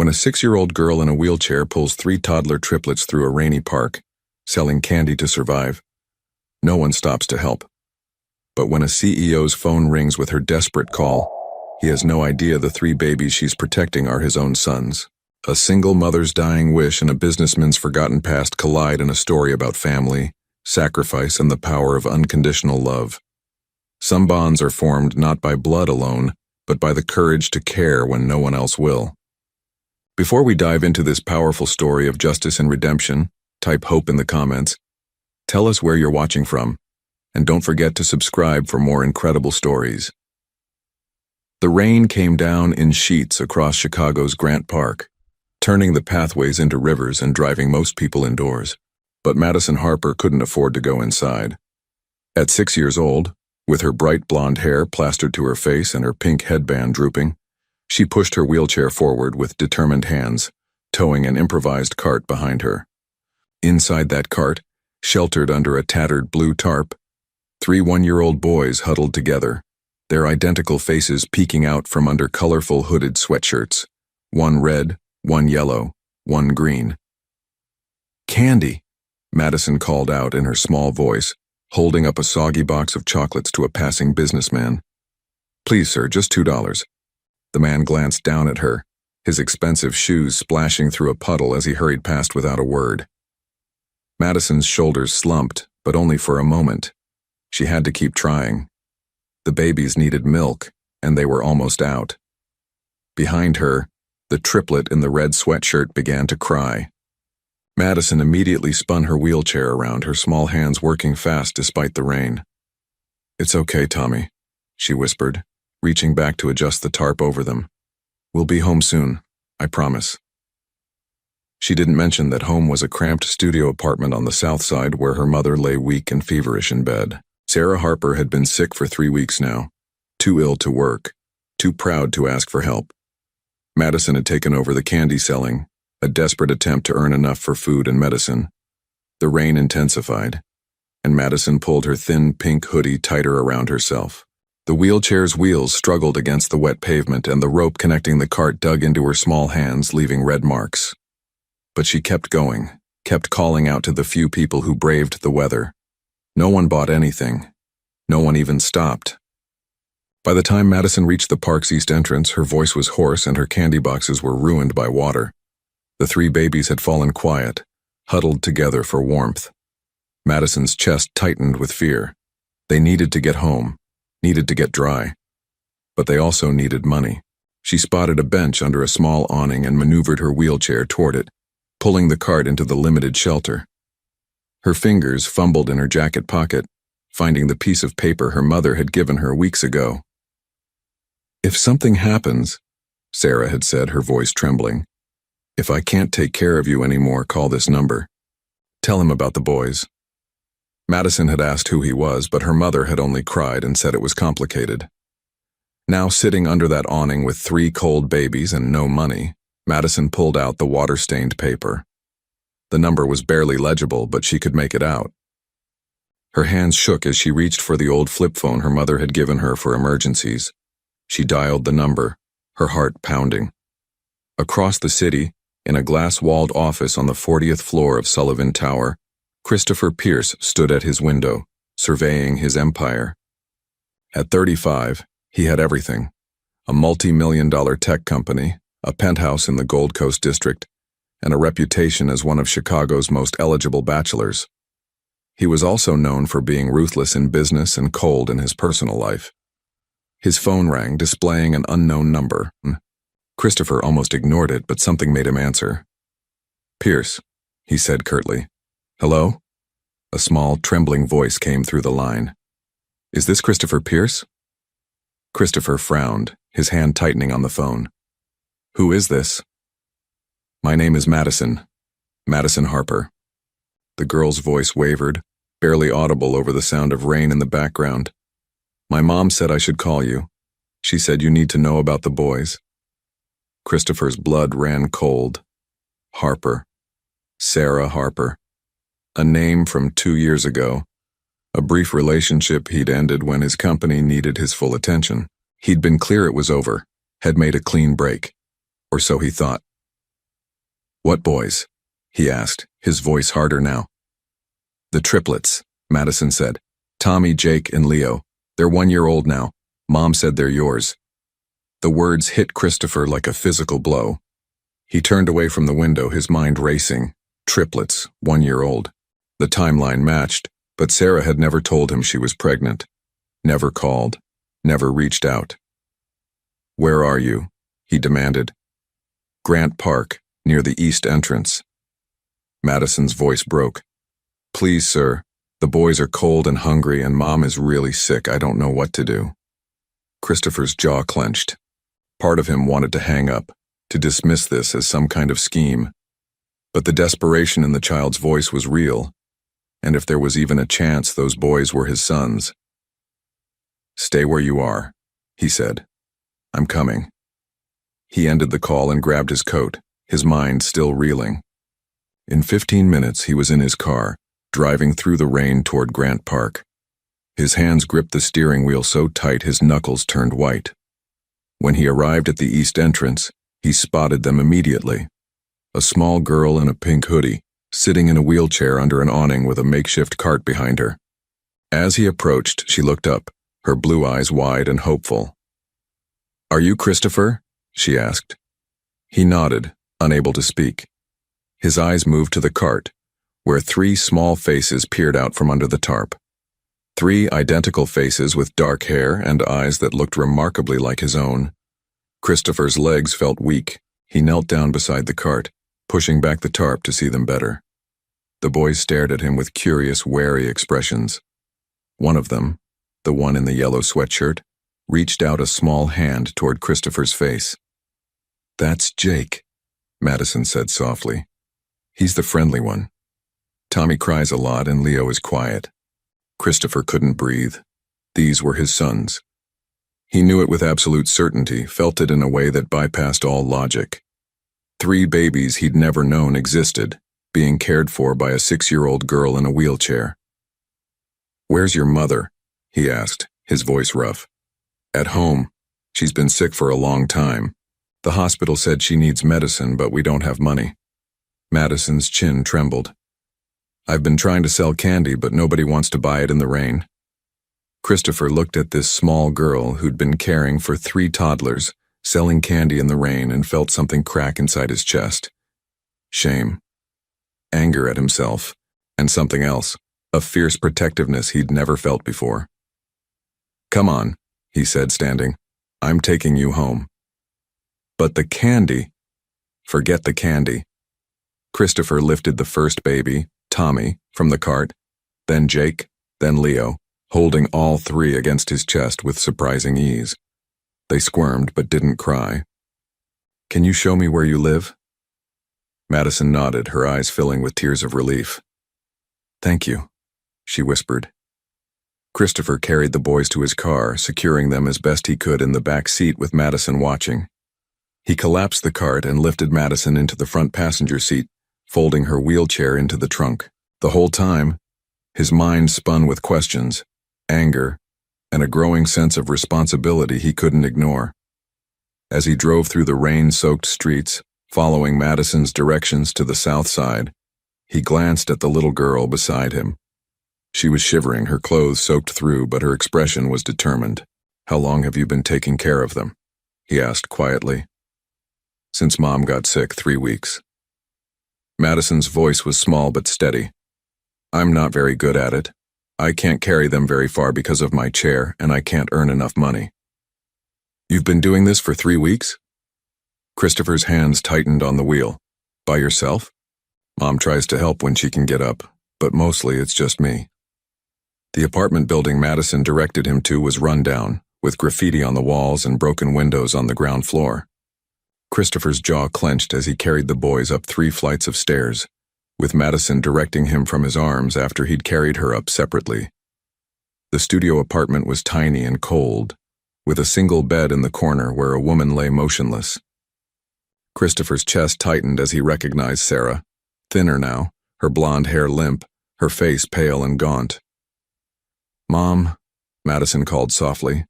When a 6-year-old girl in a wheelchair pulls 3 toddler triplets through a rainy park, selling candy to survive, no one stops to help. But when a CEO's phone rings with her desperate call, he has no idea the 3 babies she's protecting are his own sons. A single mother's dying wish and a businessman's forgotten past collide in a story about family, sacrifice, and the power of unconditional love. Some bonds are formed not by blood alone, but by the courage to care when no one else will. Before we dive into this powerful story of justice and redemption, type hope in the comments. Tell us where you're watching from, and don't forget to subscribe for more incredible stories. The rain came down in sheets across Chicago's Grant Park, turning the pathways into rivers and driving most people indoors. But Madison Harper couldn't afford to go inside. At 6 years old, with her bright blonde hair plastered to her face and her pink headband drooping, she pushed her wheelchair forward with determined hands, towing an improvised cart behind her. Inside that cart, sheltered under a tattered blue tarp, 3 one-year-old boys huddled together, their identical faces peeking out from under colorful hooded sweatshirts, one red, one yellow, one green. "Candy," Madison called out in her small voice, holding up a soggy box of chocolates to a passing businessman. "Please, sir, just $2. The man glanced down at her, his expensive shoes splashing through a puddle as he hurried past without a word. Madison's shoulders slumped, but only for a moment. She had to keep trying. The babies needed milk, and they were almost out. Behind her, the triplet in the red sweatshirt began to cry. Madison immediately spun her wheelchair around, her small hands working fast despite the rain. "It's okay, Tommy," she whispered, reaching back to adjust the tarp over them. "We'll be home soon, I promise." She didn't mention that home was a cramped studio apartment on the south side where her mother lay weak and feverish in bed. Sarah Harper had been sick for 3 weeks now, too ill to work, too proud to ask for help. Madison had taken over the candy selling, a desperate attempt to earn enough for food and medicine. The rain intensified, and Madison pulled her thin pink hoodie tighter around herself. The wheelchair's wheels struggled against the wet pavement, and the rope connecting the cart dug into her small hands, leaving red marks. But she kept going, kept calling out to the few people who braved the weather. No one bought anything. No one even stopped. By the time Madison reached the park's east entrance, her voice was hoarse and her candy boxes were ruined by water. The 3 babies had fallen quiet, huddled together for warmth. Madison's chest tightened with fear. They needed to get home, needed to get dry. But they also needed money. She spotted a bench under a small awning and maneuvered her wheelchair toward it, pulling the cart into the limited shelter. Her fingers fumbled in her jacket pocket, finding the piece of paper her mother had given her weeks ago. "If something happens," Sarah had said, her voice trembling, "if I can't take care of you anymore, call this number. Tell him about the boys." Madison had asked who he was, but her mother had only cried and said it was complicated. Now sitting under that awning with 3 cold babies and no money, Madison pulled out the water-stained paper. The number was barely legible, but she could make it out. Her hands shook as she reached for the old flip phone her mother had given her for emergencies. She dialed the number, her heart pounding. Across the city, in a glass-walled office on the 40th floor of Sullivan Tower, Christopher Pierce stood at his window, surveying his empire. At 35, he had everything: a multi-million-dollar tech company, a penthouse in the Gold Coast district, and a reputation as one of Chicago's most eligible bachelors. He was also known for being ruthless in business and cold in his personal life. His phone rang, displaying an unknown number. Christopher almost ignored it, but something made him answer. "Pierce," he said curtly. "Hello?" A small, trembling voice came through the line. "Is this Christopher Pierce?" Christopher frowned, his hand tightening on the phone. "Who is this?" "My name is Madison. Madison Harper." The girl's voice wavered, barely audible over the sound of rain in the background. "My mom said I should call you. She said you need to know about the boys." Christopher's blood ran cold. Harper. Sarah Harper. A name from 2 years ago. A brief relationship he'd ended when his company needed his full attention. He'd been clear it was over, had made a clean break. Or so he thought. What boys? He asked, his voice harder now. The triplets, Madison said. Tommy, Jake, and Leo. They're 1 year old now. Mom said they're yours. The words hit Christopher like a physical blow. He turned away from the window, his mind racing. Triplets, 1 year old. The timeline matched, but Sarah had never told him she was pregnant. Never called. Never reached out. Where are you? He demanded. Grant Park, near the east entrance. Madison's voice broke. Please, sir. The boys are cold and hungry and Mom is really sick. I don't know what to do. Christopher's jaw clenched. Part of him wanted to hang up, to dismiss this as some kind of scheme. But the desperation in the child's voice was real, and if there was even a chance those boys were his sons. Stay where you are, he said. I'm coming. He ended the call and grabbed his coat, his mind still reeling. In 15 minutes he was in his car, driving through the rain toward Grant Park. His hands gripped the steering wheel so tight his knuckles turned white. When he arrived at the east entrance, he spotted them immediately. A small girl in a pink hoodie, sitting in a wheelchair under an awning with a makeshift cart behind her. As he approached, she looked up, her blue eyes wide and hopeful. Are you Christopher? She asked. He nodded, unable to speak. His eyes moved to the cart, where 3 small faces peered out from under the tarp. 3 identical faces with dark hair and eyes that looked remarkably like his own. Christopher's legs felt weak. He knelt down beside the cart, pushing back the tarp to see them better. The boys stared at him with curious, wary expressions. One of them, the one in the yellow sweatshirt, reached out a small hand toward Christopher's face. That's Jake, Madison said softly. He's the friendly one. Tommy cries a lot and Leo is quiet. Christopher couldn't breathe. These were his sons. He knew it with absolute certainty, felt it in a way that bypassed all logic. 3 babies he'd never known existed, being cared for by a 6-year-old girl in a wheelchair. Where's your mother? He asked, his voice rough. At home. She's been sick for a long time. The hospital said she needs medicine, but we don't have money. Madison's chin trembled. I've been trying to sell candy, but nobody wants to buy it in the rain. Christopher looked at this small girl who'd been caring for 3 toddlers, selling candy in the rain, and felt something crack inside his chest. Shame. Anger at himself. And something else, a fierce protectiveness he'd never felt before. Come on, he said, standing. I'm taking you home. But the candy. Forget the candy. Christopher lifted the first baby, Tommy, from the cart, then Jake, then Leo, holding all 3 against his chest with surprising ease. They squirmed but didn't cry. Can you show me where you live? Madison nodded, her eyes filling with tears of relief. Thank you, she whispered. Christopher carried the boys to his car, securing them as best he could in the back seat with Madison watching. He collapsed the cart and lifted Madison into the front passenger seat, folding her wheelchair into the trunk. The whole time, his mind spun with questions, anger, and a growing sense of responsibility he couldn't ignore. As he drove through the rain-soaked streets, following Madison's directions to the south side, he glanced at the little girl beside him. She was shivering, her clothes soaked through, but her expression was determined. How long have you been taking care of them? He asked quietly. Since Mom got sick, 3 weeks. Madison's voice was small but steady. I'm not very good at it. I can't carry them very far because of my chair, and I can't earn enough money. You've been doing this for 3 weeks? Christopher's hands tightened on the wheel. By yourself? Mom tries to help when she can get up, but mostly it's just me. The apartment building Madison directed him to was run down, with graffiti on the walls and broken windows on the ground floor. Christopher's jaw clenched as he carried the boys up 3 flights of stairs, with Madison directing him from his arms after he'd carried her up separately. The studio apartment was tiny and cold, with a single bed in the corner where a woman lay motionless. Christopher's chest tightened as he recognized Sarah, thinner now, her blonde hair limp, her face pale and gaunt. Mom, Madison called softly.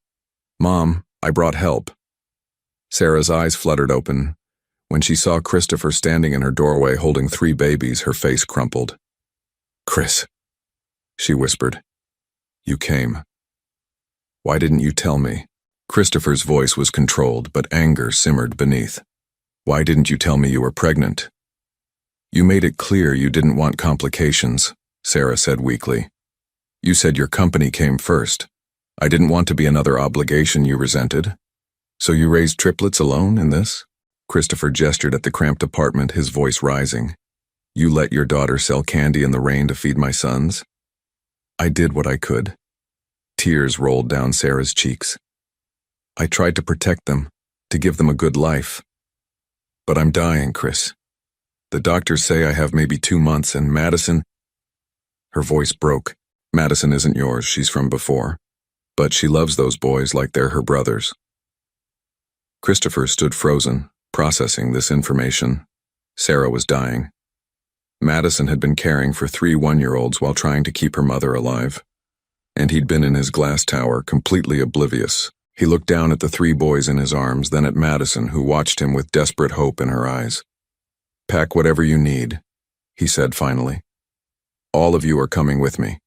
Mom, I brought help. Sarah's eyes fluttered open. When she saw Christopher standing in her doorway holding 3 babies, her face crumpled. "Chris," she whispered. "You came. Why didn't you tell me?" Christopher's voice was controlled, but anger simmered beneath. "Why didn't you tell me you were pregnant?" "You made it clear you didn't want complications," Sarah said weakly. "You said your company came first. I didn't want to be another obligation you resented. So you raised triplets alone in this?" Christopher gestured at the cramped apartment, his voice rising. "You let your daughter sell candy in the rain to feed my sons?" "I did what I could." Tears rolled down Sarah's cheeks. "I tried to protect them, to give them a good life. But I'm dying, Chris. The doctors say I have maybe 2 months, and Madison—" Her voice broke. "Madison isn't yours, she's from before. But she loves those boys like they're her brothers." Christopher stood frozen, processing this information. Sarah was dying. Madison had been caring for 3 one-year-olds while trying to keep her mother alive. And he'd been in his glass tower, completely oblivious. He looked down at the 3 boys in his arms, then at Madison, who watched him with desperate hope in her eyes. "Pack whatever you need," he said finally. "All of you are coming with me."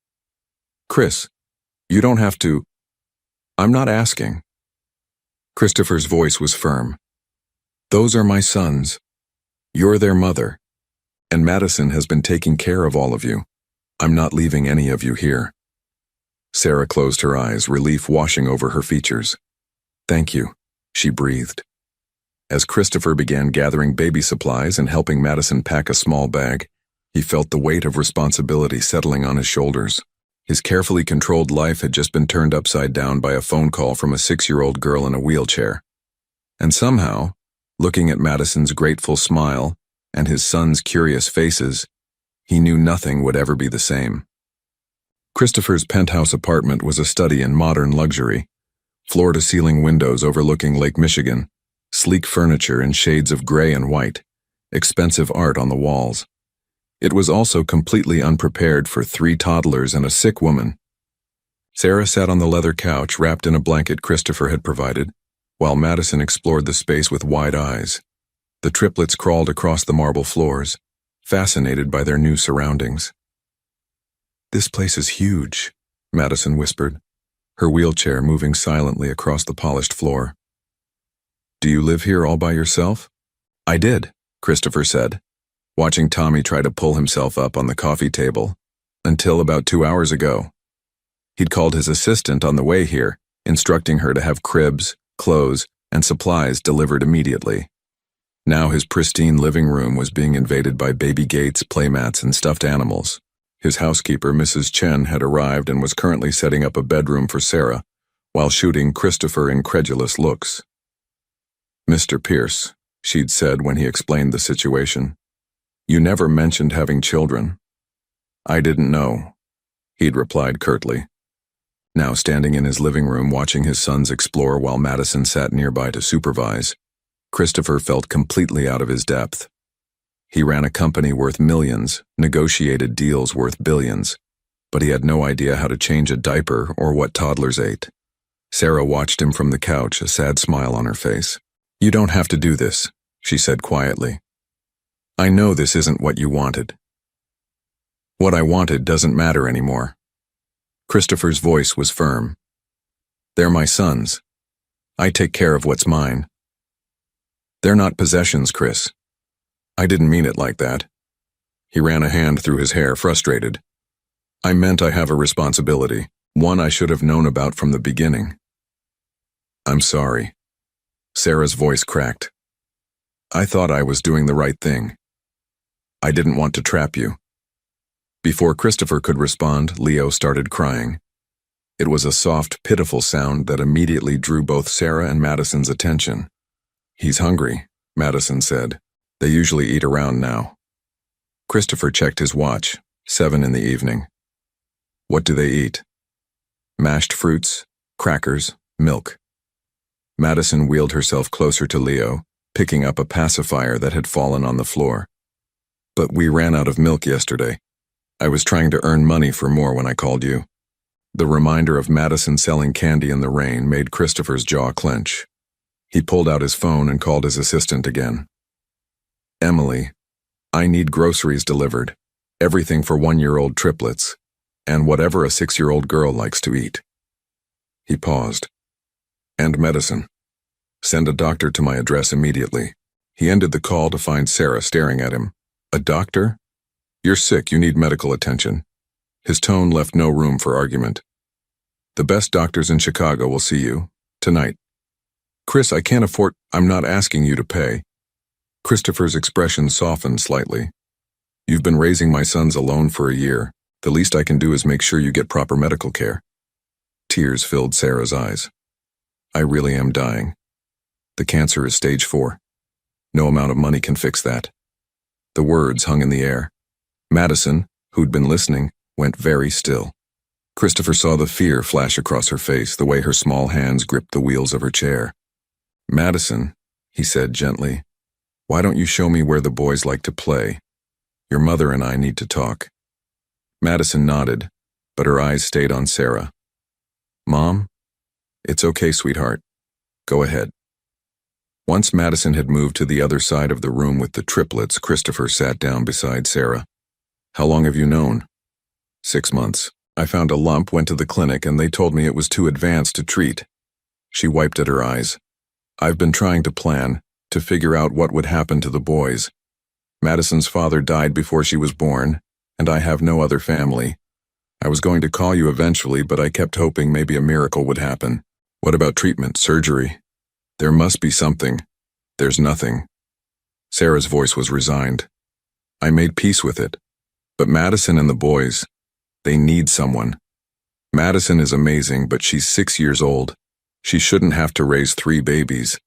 "Chris, you don't have to—" "I'm not asking." Christopher's voice was firm. "Those are my sons. You're their mother. And Madison has been taking care of all of you. I'm not leaving any of you here." Sarah closed her eyes, relief washing over her features. "Thank you," she breathed. As Christopher began gathering baby supplies and helping Madison pack a small bag, he felt the weight of responsibility settling on his shoulders. His carefully controlled life had just been turned upside down by a phone call from a 6-year-old girl in a wheelchair. And somehow, looking at Madison's grateful smile and his son's curious faces, he knew nothing would ever be the same. Christopher's penthouse apartment was a study in modern luxury. Floor-to-ceiling windows overlooking Lake Michigan, sleek furniture in shades of gray and white, expensive art on the walls. It was also completely unprepared for 3 toddlers and a sick woman. Sarah sat on the leather couch wrapped in a blanket Christopher had provided, while Madison explored the space with wide eyes. The triplets crawled across the marble floors, fascinated by their new surroundings. "This place is huge," Madison whispered, her wheelchair moving silently across the polished floor. "Do you live here all by yourself?" "I did," Christopher said, watching Tommy try to pull himself up on the coffee table, "until about 2 hours ago." He'd called his assistant on the way here, instructing her to have cribs, clothes, and supplies delivered immediately. Now his pristine living room was being invaded by baby gates, playmats, and stuffed animals. His housekeeper, Mrs. Chen, had arrived and was currently setting up a bedroom for Sarah, while shooting Christopher incredulous looks. "Mr. Pierce," she'd said when he explained the situation, "you never mentioned having children." "I didn't know," he'd replied curtly. Now standing in his living room watching his sons explore while Madison sat nearby to supervise, Christopher felt completely out of his depth. He ran a company worth millions, negotiated deals worth billions, but he had no idea how to change a diaper or what toddlers ate. Sarah watched him from the couch, a sad smile on her face. "You don't have to do this," she said quietly. "I know this isn't what you wanted." "What I wanted doesn't matter anymore." Christopher's voice was firm. "They're my sons. I take care of what's mine." "They're not possessions, Chris." "I didn't mean it like that." He ran a hand through his hair, frustrated. "I meant I have a responsibility, one I should have known about from the beginning." "I'm sorry." Sarah's voice cracked. "I thought I was doing the right thing. I didn't want to trap you." Before Christopher could respond, Leo started crying. It was a soft, pitiful sound that immediately drew both Sarah and Madison's attention. "He's hungry," Madison said. "They usually eat around now." Christopher checked his watch, 7 in the evening. "What do they eat?" "Mashed fruits, crackers, milk." Madison wheeled herself closer to Leo, picking up a pacifier that had fallen on the floor. "But we ran out of milk yesterday. I was trying to earn money for more when I called you." The reminder of Madison selling candy in the rain made Christopher's jaw clench. He pulled out his phone and called his assistant again. Emily, I need groceries delivered, everything for 1-year-old triplets, and whatever a 6-year-old girl likes to eat. He paused. And medicine. Send a doctor to my address immediately. He ended the call to find Sarah staring at him. A doctor? You're sick, you need medical attention. His tone left no room for argument. The best doctors in Chicago will see you, tonight. Chris, I can't afford— I'm not asking you to pay. Christopher's expression softened slightly. You've been raising my sons alone for a year. The least I can do is make sure you get proper medical care. Tears filled Sarah's eyes. I really am dying. The cancer is stage 4. No amount of money can fix that. The words hung in the air. Madison, who'd been listening, went very still. Christopher saw the fear flash across her face, the way her small hands gripped the wheels of her chair. Madison, he said gently, why don't you show me where the boys like to play? Your mother and I need to talk. Madison nodded, but her eyes stayed on Sarah. Mom? It's okay, sweetheart. Go ahead. Once Madison had moved to the other side of the room with the triplets, Christopher sat down beside Sarah. How long have you known? 6 months. I found a lump, went to the clinic, and they told me it was too advanced to treat. She wiped at her eyes. I've been trying to plan, to figure out what would happen to the boys. Madison's father died before she was born, and I have no other family. I was going to call you eventually, but I kept hoping maybe a miracle would happen. What about treatment, surgery? There must be something. There's nothing. Sarah's voice was resigned. I made peace with it. But Madison and the boys, they need someone. Madison is amazing, but she's 6 years old. She shouldn't have to raise 3 babies.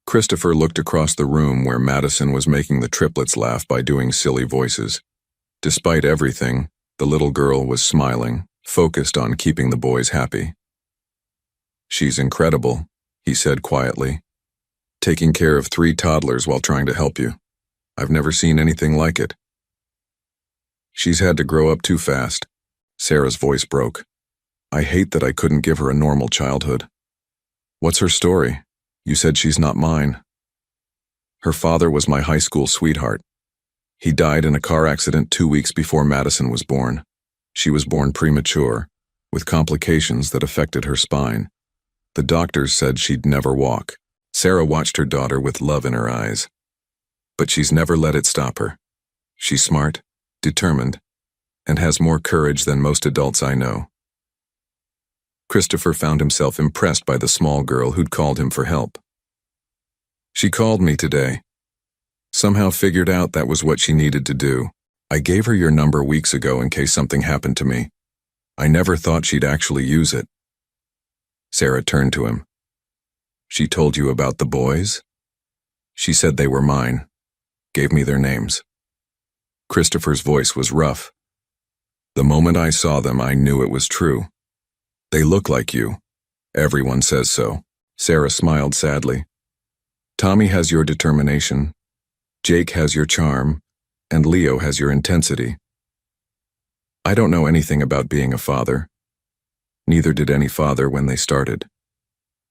Christopher looked across the room where Madison was making the triplets laugh by doing silly voices. Despite everything, the little girl was smiling, focused on keeping the boys happy. She's incredible, he said quietly. Taking care of 3 toddlers while trying to help you. I've never seen anything like it. She's had to grow up too fast. Sarah's voice broke. I hate that I couldn't give her a normal childhood. What's her story? You said she's not mine. Her father was my high school sweetheart. He died in a car accident 2 weeks before Madison was born. She was born premature, with complications that affected her spine. The doctors said she'd never walk. Sarah watched her daughter with love in her eyes. But she's never let it stop her. She's smart, determined, and has more courage than most adults I know. Christopher found himself impressed by the small girl who'd called him for help. She called me today. Somehow figured out that was what she needed to do. I gave her your number weeks ago in case something happened to me. I never thought she'd actually use it. Sarah turned to him. She told you about the boys? She said they were mine. Gave me their names. Christopher's voice was rough. The moment I saw them, I knew it was true. They look like you. Everyone says so. Sarah smiled sadly. Tommy has your determination. Jake has your charm. And Leo has your intensity. I don't know anything about being a father. Neither did any father when they started.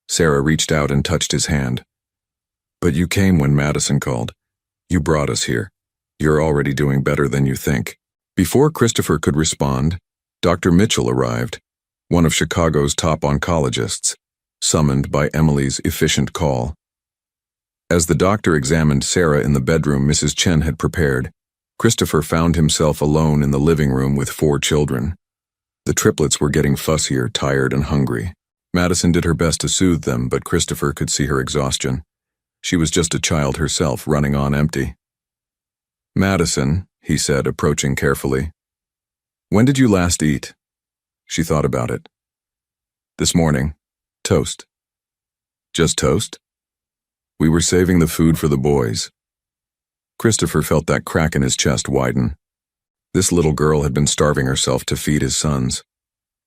Sarah reached out and touched his hand. But you came when Madison called. You brought us here. You're already doing better than you think. Before Christopher could respond, Dr. Mitchell arrived, one of Chicago's top oncologists, summoned by Emily's efficient call. As the doctor examined Sarah in the bedroom Mrs. Chen had prepared, Christopher found himself alone in the living room with 4 children. The triplets were getting fussier, tired, and hungry. Madison did her best to soothe them, but Christopher could see her exhaustion. She was just a child herself, running on empty. Madison, he said, approaching carefully. When did you last eat? She thought about it. This morning. Toast. Just toast? We were saving the food for the boys. Christopher felt that crack in his chest widen. This little girl had been starving herself to feed his sons.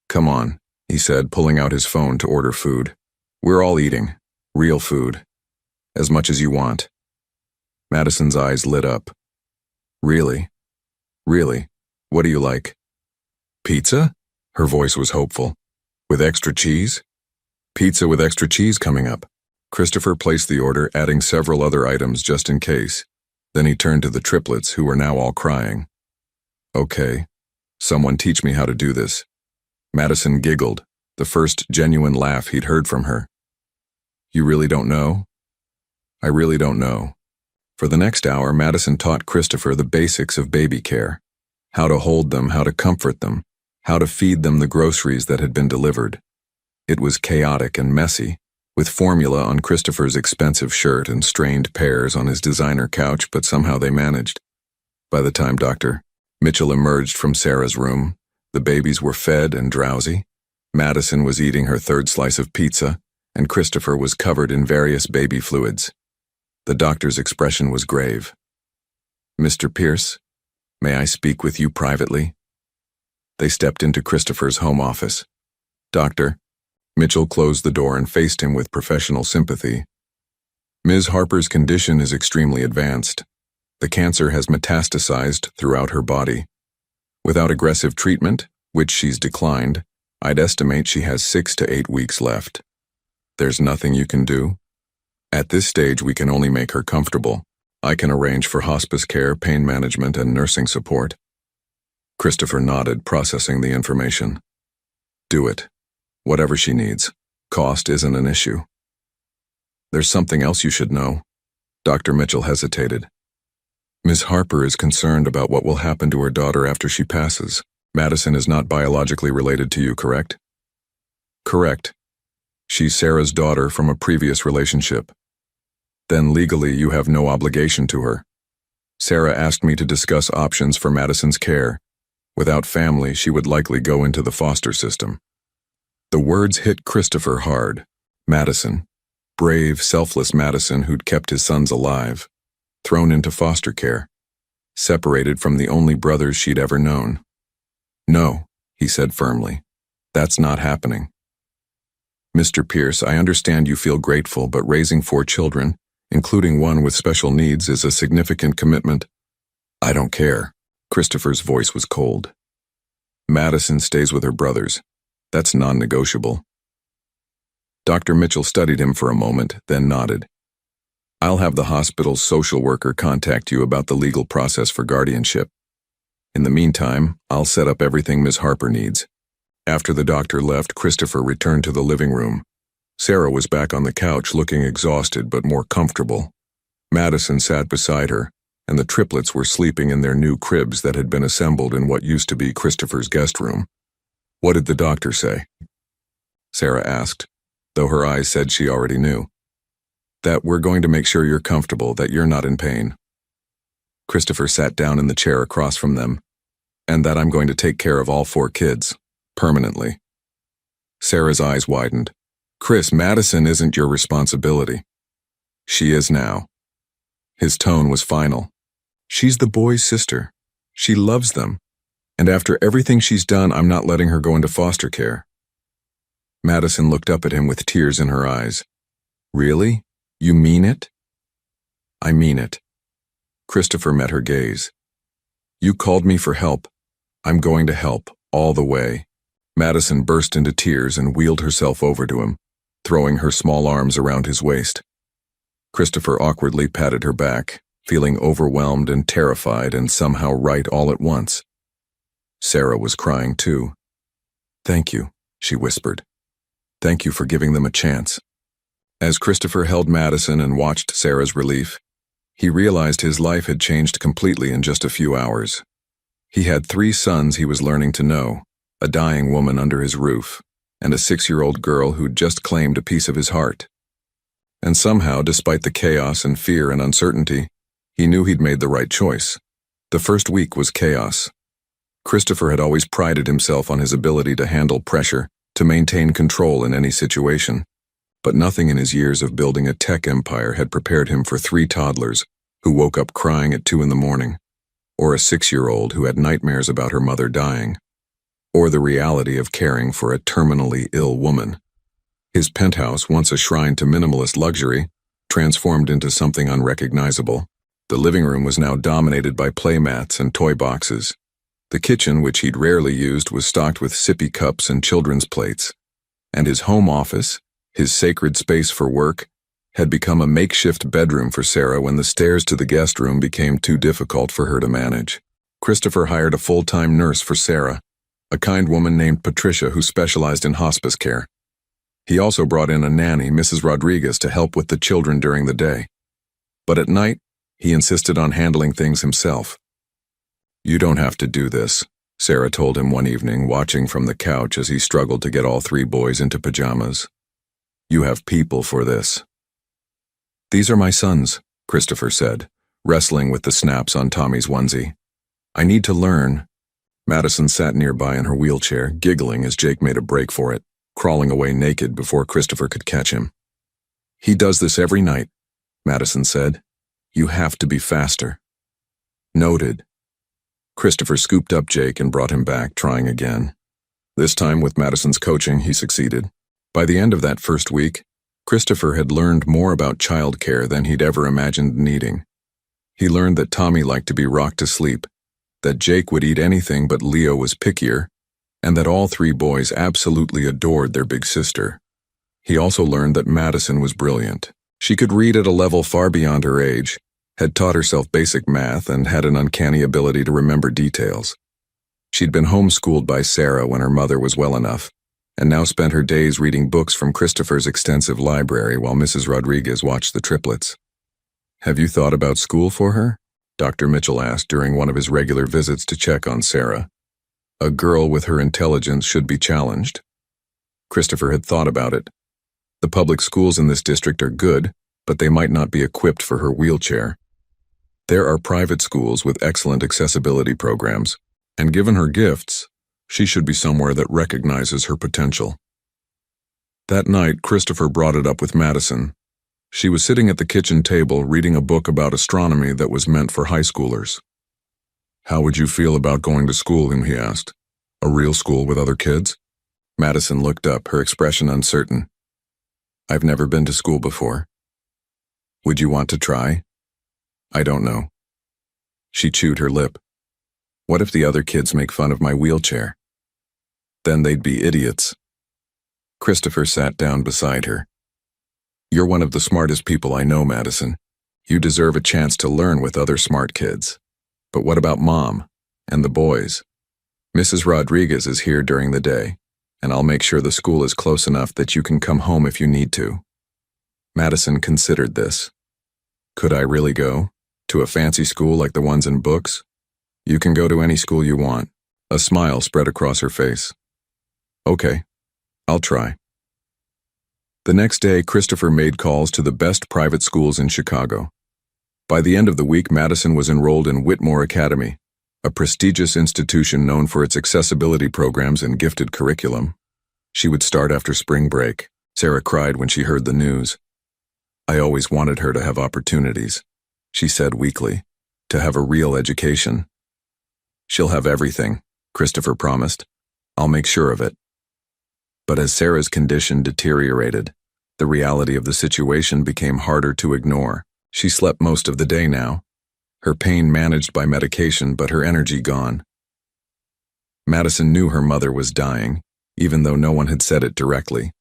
Come on, he said, pulling out his phone to order food. We're all eating. Real food. As much as you want. Madison's eyes lit up. Really? Really? What do you like? Pizza? Her voice was hopeful. With extra cheese? Pizza with extra cheese coming up. Christopher placed the order, adding several other items just in case. Then he turned to the triplets, who were now all crying. "Okay, someone teach me how to do this." Madison giggled, the first genuine laugh he'd heard from her. "You really don't know?" "I really don't know." For the next hour, Madison taught Christopher the basics of baby care: how to hold them, how to comfort them, how to feed them the groceries that had been delivered. It was chaotic and messy, with formula on Christopher's expensive shirt and strained pears on his designer couch, but somehow they managed. By the time Dr. Mitchell emerged from Sarah's room, the babies were fed and drowsy. Madison was eating her third slice of pizza, and Christopher was covered in various baby fluids. The doctor's expression was grave. "Mr. Pierce, may I speak with you privately?" They stepped into Christopher's home office. "Doctor." Mitchell closed the door and faced him with professional sympathy. "Ms. Harper's condition is extremely advanced. The cancer has metastasized throughout her body. Without aggressive treatment, which she's declined, I'd estimate she has 6 to 8 weeks left. There's nothing you can do? At this stage, we can only make her comfortable. I can arrange for hospice care, pain management, and nursing support." Christopher nodded, processing the information. "Do it. Whatever she needs. Cost isn't an issue." "There's something else you should know." Dr. Mitchell hesitated. "Ms. Harper is concerned about what will happen to her daughter after she passes. Madison is not biologically related to you, correct?" "Correct. She's Sarah's daughter from a previous relationship." "Then legally you have no obligation to her. Sarah asked me to discuss options for Madison's care. Without family, she would likely go into the foster system." The words hit Christopher hard. Madison, brave, selfless Madison who'd kept his sons alive, thrown into foster care, separated from the only brothers she'd ever known. "No," he said firmly. "That's not happening." "Mr. Pierce, I understand you feel grateful, but raising 4 children, including one with special needs, is a significant commitment." "I don't care." Christopher's voice was cold. "Madison stays with her brothers. That's non-negotiable." Dr. Mitchell studied him for a moment, then nodded. "I'll have the hospital's social worker contact you about the legal process for guardianship. In the meantime, I'll set up everything Ms. Harper needs." After the doctor left, Christopher returned to the living room. Sarah was back on the couch, looking exhausted but more comfortable. Madison sat beside her, and the triplets were sleeping in their new cribs that had been assembled in what used to be Christopher's guest room. "What did the doctor say?" Sarah asked, though her eyes said she already knew. "That we're going to make sure you're comfortable, that you're not in pain." Christopher sat down in the chair across from them, "And that I'm going to take care of all 4 kids, permanently." Sarah's eyes widened. "Chris, Madison isn't your responsibility." "She is now." His tone was final. "She's the boys' sister. She loves them. And after everything she's done, I'm not letting her go into foster care." Madison looked up at him with tears in her eyes. "Really? You mean it?" "I mean it." Christopher met her gaze. "You called me for help. I'm going to help, all the way." Madison burst into tears and wheeled herself over to him, throwing her small arms around his waist. Christopher awkwardly patted her back, feeling overwhelmed and terrified and somehow right all at once. Sarah was crying too. "Thank you," she whispered. "Thank you for giving them a chance." As Christopher held Madison and watched Sarah's relief, he realized his life had changed completely in just a few hours. He had 3 sons he was learning to know, a dying woman under his roof, and a 6-year-old girl who'd just claimed a piece of his heart. And somehow, despite the chaos and fear and uncertainty, he knew he'd made the right choice. The first week was chaos. Christopher had always prided himself on his ability to handle pressure, to maintain control in any situation. But nothing in his years of building a tech empire had prepared him for 3 toddlers who woke up crying at 2 in the morning, or a 6-year-old who had nightmares about her mother dying, or the reality of caring for a terminally ill woman. His penthouse, once a shrine to minimalist luxury, transformed into something unrecognizable. The living room was now dominated by playmats and toy boxes. The kitchen, which he'd rarely used, was stocked with sippy cups and children's plates. And his home office, his sacred space for work, had become a makeshift bedroom for Sarah when the stairs to the guest room became too difficult for her to manage. Christopher hired a full-time nurse for Sarah, a kind woman named Patricia who specialized in hospice care. He also brought in a nanny, Mrs. Rodriguez, to help with the children during the day. But at night, he insisted on handling things himself. "You don't have to do this," Sarah told him one evening, watching from the couch as he struggled to get all three boys into pajamas. "You have people for this." "These are my sons," Christopher said, wrestling with the snaps on Tommy's onesie. "I need to learn." Madison sat nearby in her wheelchair, giggling as Jake made a break for it, crawling away naked before Christopher could catch him. "He does this every night," Madison said. "You have to be faster." "Noted." Christopher scooped up Jake and brought him back, trying again. This time, with Madison's coaching, he succeeded. By the end of that first week, Christopher had learned more about childcare than he'd ever imagined needing. He learned that Tommy liked to be rocked to sleep, that Jake would eat anything but Leo was pickier, and that all three boys absolutely adored their big sister. He also learned that Madison was brilliant. She could read at a level far beyond her age, had taught herself basic math, and had an uncanny ability to remember details. She'd been homeschooled by Sarah when her mother was well enough, and now spent her days reading books from Christopher's extensive library while Mrs. Rodriguez watched the triplets. "Have you thought about school for her?" Dr. Mitchell asked during one of his regular visits to check on Sarah. A girl with her intelligence should be challenged. Christopher had thought about it. The public schools in this district are good, but they might not be equipped for her wheelchair. There are private schools with excellent accessibility programs, and given her gifts, she should be somewhere that recognizes her potential. That night, Christopher brought it up with Madison. She was sitting at the kitchen table reading a book about astronomy that was meant for high schoolers. "How would you feel about going to school?" he asked. "A real school with other kids?" Madison looked up, her expression uncertain. "I've never been to school before." "Would you want to try?" "I don't know." She chewed her lip. "What if the other kids make fun of my wheelchair?" "Then they'd be idiots." Christopher sat down beside her. "You're one of the smartest people I know, Madison. You deserve a chance to learn with other smart kids. But what about Mom and the boys? Mrs. Rodriguez is here during the day, and I'll make sure the school is close enough that you can come home if you need to." Madison considered this. "Could I really go? To a fancy school like the ones in books?" "You can go to any school you want." A smile spread across her face. "Okay, I'll try." The next day, Christopher made calls to the best private schools in Chicago. By the end of the week, Madison was enrolled in Whitmore Academy, a prestigious institution known for its accessibility programs and gifted curriculum. She would start after spring break. Sarah cried when she heard the news. "I always wanted her to have opportunities," she said weakly, "to have a real education." "She'll have everything," Christopher promised. "I'll make sure of it." But as Sarah's condition deteriorated, the reality of the situation became harder to ignore. She slept most of the day now, her pain managed by medication but her energy gone. Madison knew her mother was dying, even though no one had said it directly.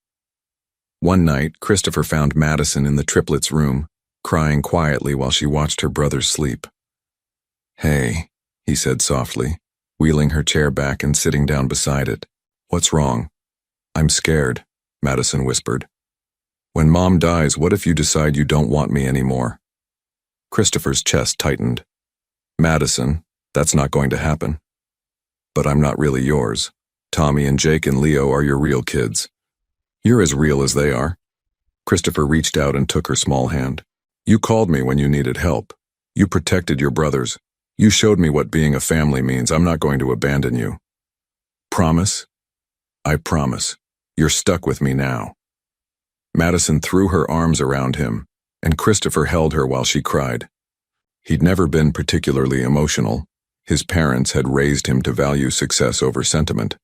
One night, Christopher found Madison in the triplets' room, crying quietly while she watched her brothers sleep. "Hey," he said softly, wheeling her chair back and sitting down beside it. "What's wrong?" "I'm scared," Madison whispered. "When Mom dies, what if you decide you don't want me anymore?" Christopher's chest tightened. "Madison, that's not going to happen." "But I'm not really yours. Tommy and Jake and Leo are your real kids. You're as real as they are." Christopher reached out and took her small hand. "You called me when you needed help. You protected your brothers. You showed me what being a family means. I'm not going to abandon you." "Promise?" "I promise. You're stuck with me now." Madison threw her arms around him, and Christopher held her while she cried. He'd never been particularly emotional. His parents had raised him to value success over sentiment.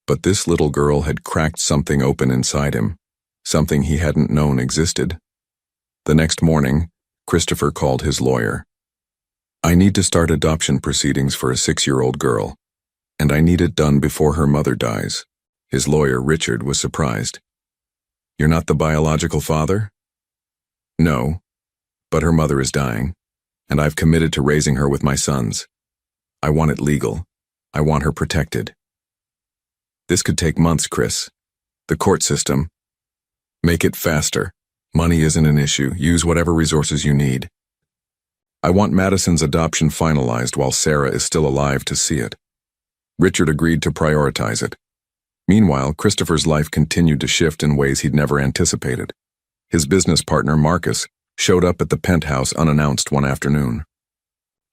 But this little girl had cracked something open inside him, something he hadn't known existed. The next morning, Christopher called his lawyer. "I need to start adoption proceedings for a 6-year-old girl, and I need it done before her mother dies." His lawyer, Richard, was surprised. "You're not the biological father?" No, but her mother is dying, and I've committed to raising her with my sons. I want it legal. I want her protected. This could take months, Chris. The court system. Make it faster. Money isn't an issue. Use whatever resources you need. I want Madison's adoption finalized while Sarah is still alive to see it. Richard agreed to prioritize it. Meanwhile, Christopher's life continued to shift in ways he'd never anticipated. His business partner, Marcus, showed up at the penthouse unannounced one afternoon.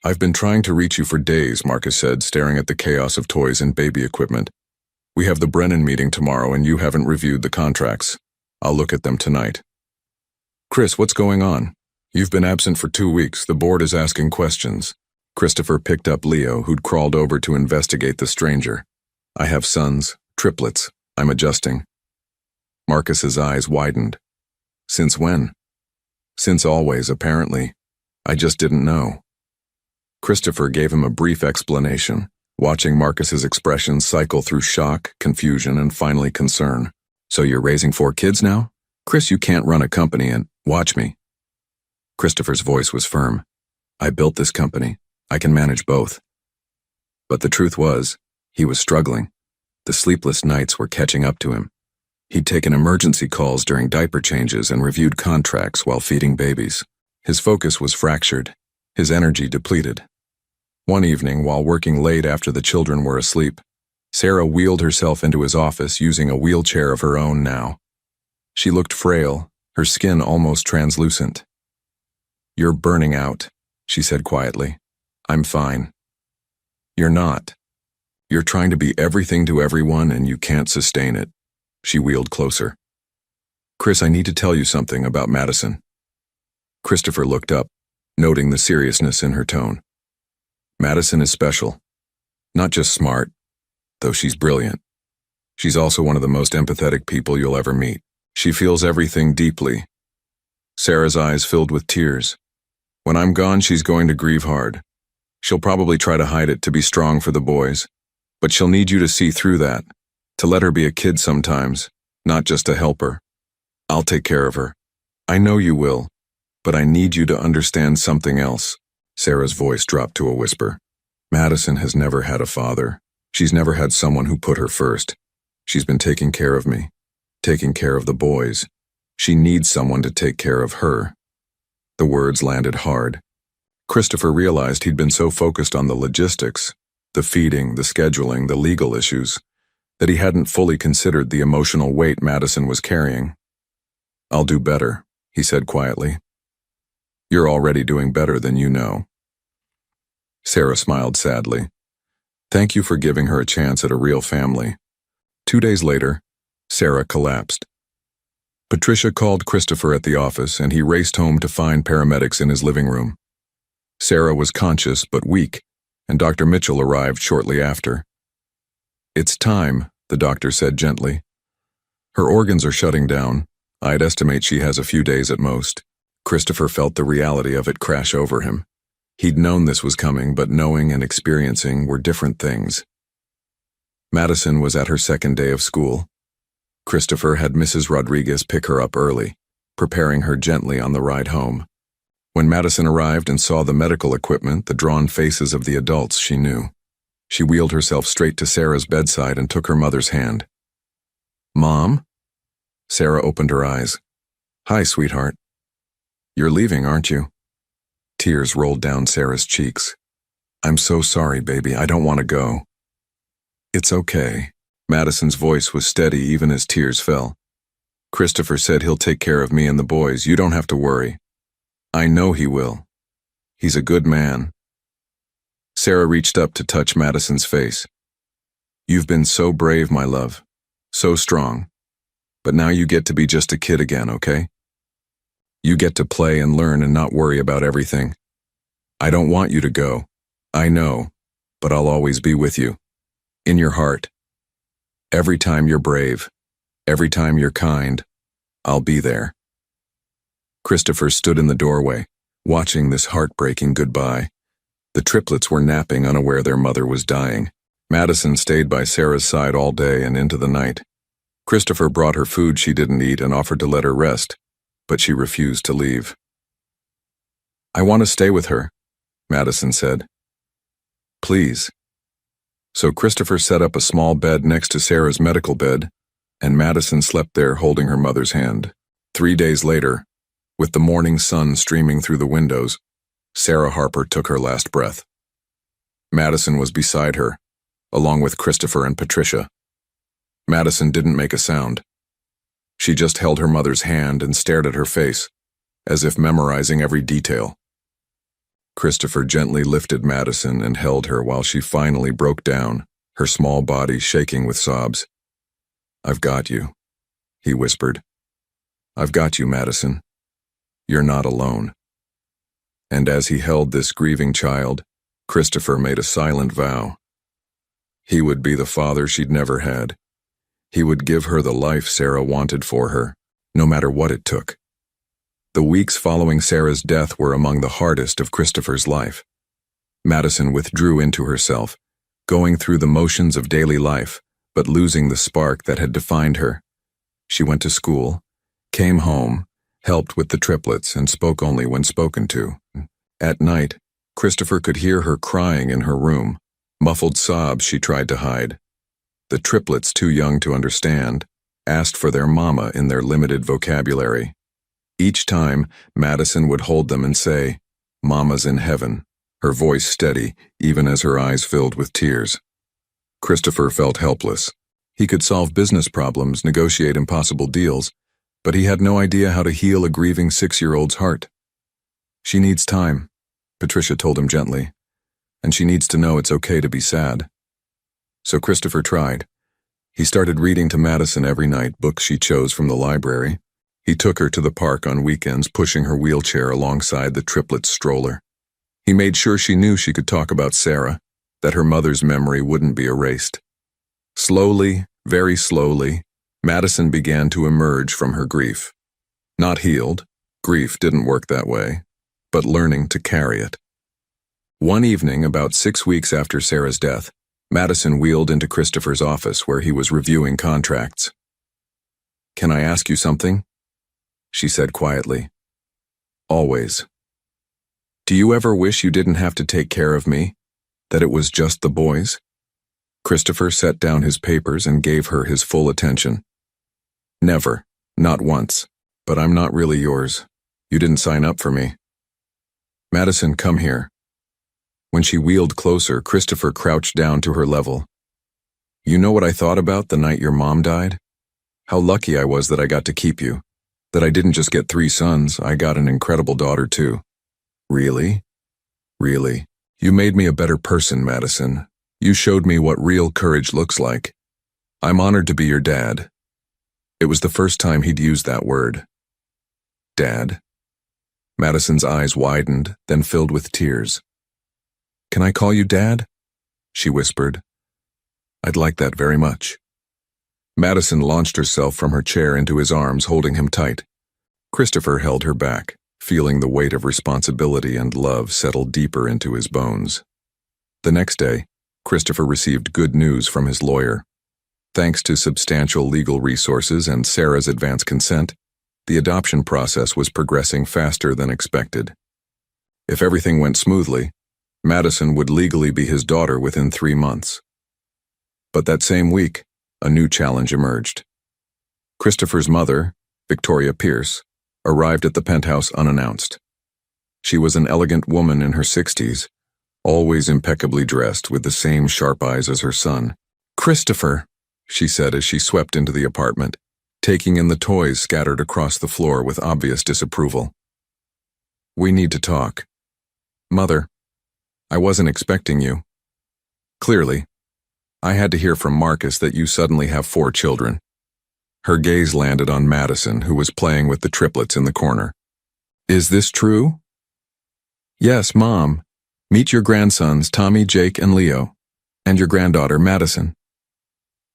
"I've been trying to reach you for days," Marcus said, staring at the chaos of toys and baby equipment. "We have the Brennan meeting tomorrow and you haven't reviewed the contracts. I'll look at them tonight." "Chris, what's going on? You've been absent for 2 weeks. The board is asking questions." Christopher picked up Leo, who'd crawled over to investigate the stranger. "I have sons, triplets. I'm adjusting." Marcus's eyes widened. "Since when?" "Since always, apparently. I just didn't know." Christopher gave him a brief explanation, watching Marcus's expression cycle through shock, confusion, and finally concern. "So you're raising 4 kids now? Chris, you can't run a company and watch me." Christopher's voice was firm. "I built this company. I can manage both." But the truth was, he was struggling. The sleepless nights were catching up to him. He'd taken emergency calls during diaper changes and reviewed contracts while feeding babies. His focus was fractured, his energy depleted. One evening, while working late after the children were asleep, Sarah wheeled herself into his office using a wheelchair of her own now. She looked frail, her skin almost translucent. "You're burning out," she said quietly. "I'm fine." "You're not. You're trying to be everything to everyone and you can't sustain it." She wheeled closer. "Chris, I need to tell you something about Madison." Christopher looked up, noting the seriousness in her tone. "Madison is special. Not just smart, though she's brilliant. She's also one of the most empathetic people you'll ever meet. She feels everything deeply." Sarah's eyes filled with tears. "When I'm gone, she's going to grieve hard. She'll probably try to hide it to be strong for the boys, but she'll need you to see through that, to let her be a kid sometimes, not just a helper. I'll take care of her. I know you will, but I need you to understand something else." Sarah's voice dropped to a whisper. "Madison has never had a father. She's never had someone who put her first. She's been taking care of me, taking care of the boys. She needs someone to take care of her." The words landed hard. Christopher realized he'd been so focused on the logistics, the feeding, the scheduling, the legal issues, that he hadn't fully considered the emotional weight Madison was carrying. "I'll do better," he said quietly. "You're already doing better than you know." Sarah smiled sadly. "Thank you for giving her a chance at a real family." 2 days later, Sarah collapsed. Patricia called Christopher at the office and he raced home to find paramedics in his living room. Sarah was conscious but weak, and Dr. Mitchell arrived shortly after. "It's time," the doctor said gently. "Her organs are shutting down. I'd estimate she has a few days at most." Christopher felt the reality of it crash over him. He'd known this was coming, but knowing and experiencing were different things. Madison was at her 2nd day of school. Christopher had Mrs. Rodriguez pick her up early, preparing her gently on the ride home. When Madison arrived and saw the medical equipment, the drawn faces of the adults, she knew. She wheeled herself straight to Sarah's bedside and took her mother's hand. "Mom?" Sarah opened her eyes. "Hi, sweetheart. You're leaving, aren't you?" Tears rolled down Sarah's cheeks. "I'm so sorry, baby. I don't want to go." "It's okay." Madison's voice was steady even as tears fell. "Christopher said he'll take care of me and the boys. You don't have to worry. I know he will. He's a good man." Sarah reached up to touch Madison's face. "You've been so brave, my love. So strong. But now you get to be just a kid again, okay? You get to play and learn and not worry about everything. I don't want you to go. I know, but I'll always be with you. In your heart. Every time you're brave, every time you're kind, I'll be there." Christopher stood in the doorway, watching this heartbreaking goodbye. The triplets were napping, unaware their mother was dying. Madison stayed by Sarah's side all day and into the night. Christopher brought her food she didn't eat and offered to let her rest, but she refused to leave. "I want to stay with her," Madison said. "Please." So Christopher set up a small bed next to Sarah's medical bed, and Madison slept there holding her mother's hand. 3 days later, with the morning sun streaming through the windows, Sarah Harper took her last breath. Madison was beside her, along with Christopher and Patricia. Madison didn't make a sound. She just held her mother's hand and stared at her face, as if memorizing every detail. Christopher gently lifted Madison and held her while she finally broke down, her small body shaking with sobs. "I've got you," he whispered. "I've got you, Madison. You're not alone." And as he held this grieving child, Christopher made a silent vow. He would be the father she'd never had. He would give her the life Sarah wanted for her, no matter what it took. The weeks following Sarah's death were among the hardest of Christopher's life. Madison withdrew into herself, going through the motions of daily life, but losing the spark that had defined her. She went to school, came home, helped with the triplets, and spoke only when spoken to. At night, Christopher could hear her crying in her room, muffled sobs she tried to hide. The triplets, too young to understand, asked for their mama in their limited vocabulary. Each time, Madison would hold them and say, "Mama's in heaven," her voice steady, even as her eyes filled with tears. Christopher felt helpless. He could solve business problems, negotiate impossible deals, but he had no idea how to heal a grieving 6-year-old's heart. "She needs time," Patricia told him gently, "and she needs to know it's okay to be sad." So Christopher tried. He started reading to Madison every night books she chose from the library. He took her to the park on weekends, pushing her wheelchair alongside the triplets' stroller. He made sure she knew she could talk about Sarah, that her mother's memory wouldn't be erased. Slowly, very slowly, Madison began to emerge from her grief. Not healed, grief didn't work that way, but learning to carry it. One evening, about 6 weeks after Sarah's death, Madison wheeled into Christopher's office where he was reviewing contracts. "Can I ask you something?" she said quietly. "Always. Do you ever wish you didn't have to take care of me, that it was just the boys?" Christopher set down his papers and gave her his full attention. "Never, not once, but I'm not really yours. You didn't sign up for me." "Madison, come here." When she wheeled closer, Christopher crouched down to her level. "You know what I thought about the night your mom died? How lucky I was that I got to keep you. That I didn't just get 3 sons, I got an incredible daughter too." "Really? Really? You made me a better person, Madison. You showed me what real courage looks like. I'm honored to be your dad." It was the first time he'd used that word. "Dad?" Madison's eyes widened, then filled with tears. "Can I call you Dad?" she whispered. "I'd like that very much." Madison launched herself from her chair into his arms, holding him tight. Christopher held her back, feeling the weight of responsibility and love settle deeper into his bones. The next day, Christopher received good news from his lawyer. Thanks to substantial legal resources and Sarah's advance consent, the adoption process was progressing faster than expected. If everything went smoothly, Madison would legally be his daughter within 3 months. But that same week, a new challenge emerged. Christopher's mother, Victoria Pierce, arrived at the penthouse unannounced. She was an elegant woman in her 60s, always impeccably dressed with the same sharp eyes as her son. "Christopher," she said as she swept into the apartment, taking in the toys scattered across the floor with obvious disapproval. "We need to talk. Mother, I wasn't expecting you. Clearly, I had to hear from Marcus that you suddenly have 4 children." Her gaze landed on Madison, who was playing with the triplets in the corner. "Is this true?" "Yes, Mom. Meet your grandsons, Tommy, Jake, and Leo, and your granddaughter, Madison."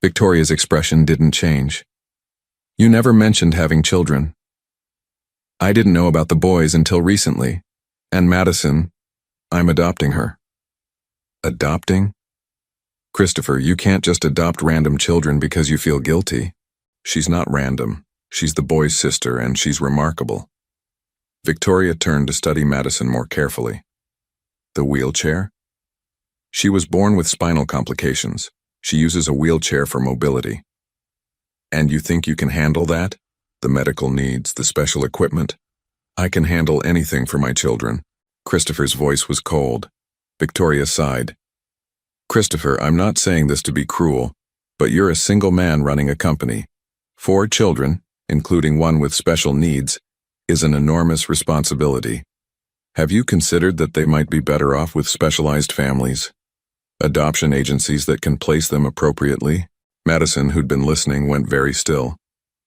Victoria's expression didn't change. "You never mentioned having children." "I didn't know about the boys until recently. And Madison, I'm adopting her." "Adopting?" "Christopher, you can't just adopt random children because you feel guilty. She's not random. She's the boy's sister, and she's remarkable. Victoria turned to study Madison more carefully. The wheelchair? She was born with spinal complications. She uses a wheelchair for mobility. And you think you can handle that? The medical needs, the special equipment? I can handle anything for my children. Christopher's voice was cold. Victoria sighed. Christopher, I'm not saying this to be cruel, but you're a single man running a company. 4 children, including one with special needs, is an enormous responsibility. Have you considered that they might be better off with specialized families? Adoption agencies that can place them appropriately? Madison, who'd been listening, went very still.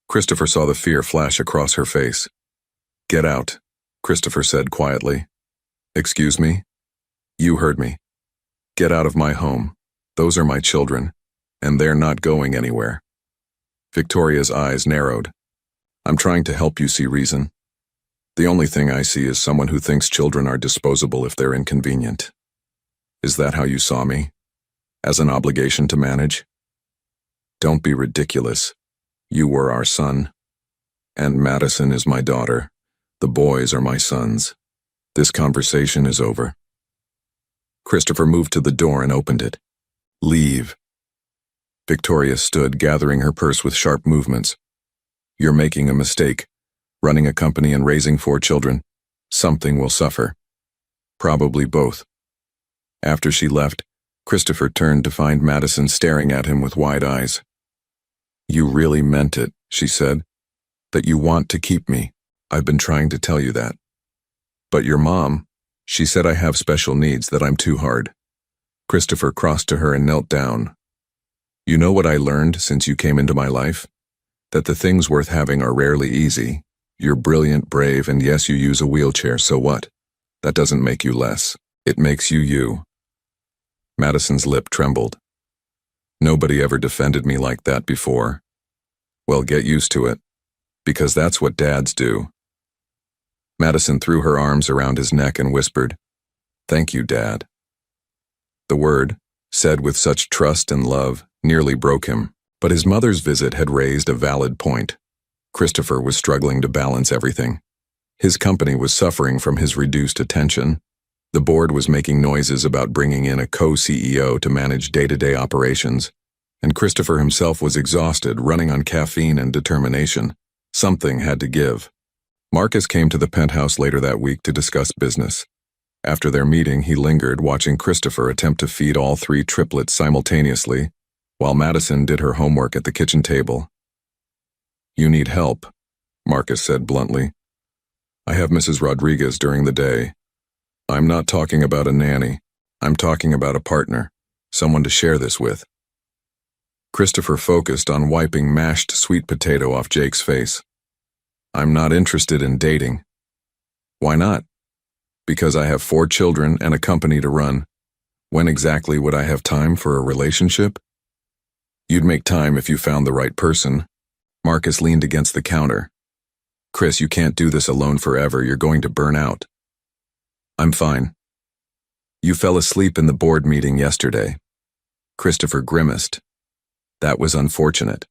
Christopher saw the fear flash across her face. Get out, Christopher said quietly. Excuse me? You heard me. Get out of my home. Those are my children, and they're not going anywhere. Victoria's eyes narrowed. I'm trying to help you see reason. The only thing I see is someone who thinks children are disposable if they're inconvenient. Is that how you saw me? As an obligation to manage? Don't be ridiculous. You were our son. And Madison is my daughter. The boys are my sons. This conversation is over. Christopher moved to the door and opened it. Leave. Victoria stood, gathering her purse with sharp movements. You're making a mistake. Running a company and raising 4 children. Something will suffer. Probably both. After she left, Christopher turned to find Madison staring at him with wide eyes. You really meant it, she said. That you want to keep me. I've been trying to tell you that. But your mom, she said I have special needs, that I'm too hard. Christopher crossed to her and knelt down. You know what I learned since you came into my life? That the things worth having are rarely easy. You're brilliant, brave, and yes, you use a wheelchair, so what? That doesn't make you less. It makes you you. Madison's lip trembled. Nobody ever defended me like that before. Well, get used to it, because that's what dads do. Madison threw her arms around his neck and whispered, Thank you, Dad. The word, said with such trust and love, nearly broke him, but his mother's visit had raised a valid point. Christopher was struggling to balance everything. His company was suffering from his reduced attention. The board was making noises about bringing in a co-CEO to manage day-to-day operations, and Christopher himself was exhausted, running on caffeine and determination. Something had to give. Marcus came to the penthouse later that week to discuss business. After their meeting, he lingered, watching Christopher attempt to feed all 3 triplets simultaneously, while Madison did her homework at the kitchen table. You need help, Marcus said bluntly. I have Mrs. Rodriguez during the day. I'm not talking about a nanny. I'm talking about a partner, someone to share this with. Christopher focused on wiping mashed sweet potato off Jake's face. I'm not interested in dating. Why not? Because I have 4 children and a company to run. When exactly would I have time for a relationship? You'd make time if you found the right person. Marcus leaned against the counter. Chris, you can't do this alone forever. You're going to burn out. I'm fine. You fell asleep in the board meeting yesterday. Christopher grimaced. That was unfortunate.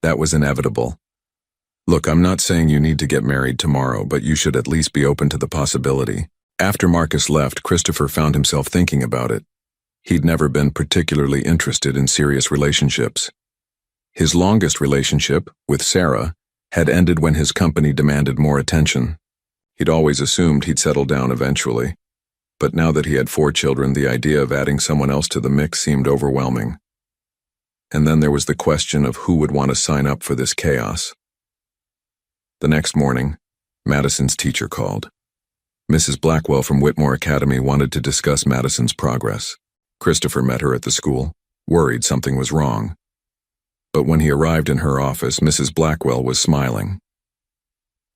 That was inevitable. Look, I'm not saying you need to get married tomorrow, but you should at least be open to the possibility. After Marcus left, Christopher found himself thinking about it. He'd never been particularly interested in serious relationships. His longest relationship, with Sarah, had ended when his company demanded more attention. He'd always assumed he'd settle down eventually. But now that he had 4 children, the idea of adding someone else to the mix seemed overwhelming. And then there was the question of who would want to sign up for this chaos. The next morning, Madison's teacher called. Mrs. Blackwell from Whitmore Academy wanted to discuss Madison's progress. Christopher met her at the school, worried something was wrong. But when he arrived in her office, Mrs. Blackwell was smiling.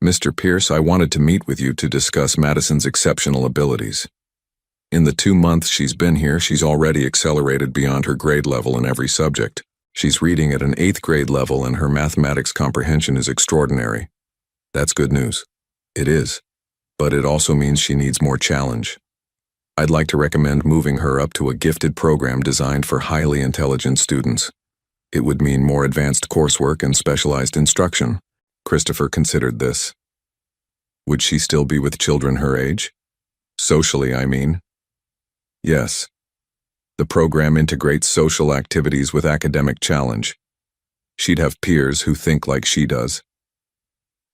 Mr. Pierce, I wanted to meet with you to discuss Madison's exceptional abilities. In the 2 months she's been here, she's already accelerated beyond her grade level in every subject. She's reading at an 8th grade level and her mathematics comprehension is extraordinary. That's good news. It is. But it also means she needs more challenge. I'd like to recommend moving her up to a gifted program designed for highly intelligent students. It would mean more advanced coursework and specialized instruction. Christopher considered this. Would she still be with children her age? Socially, I mean. Yes. The program integrates social activities with academic challenge. She'd have peers who think like she does.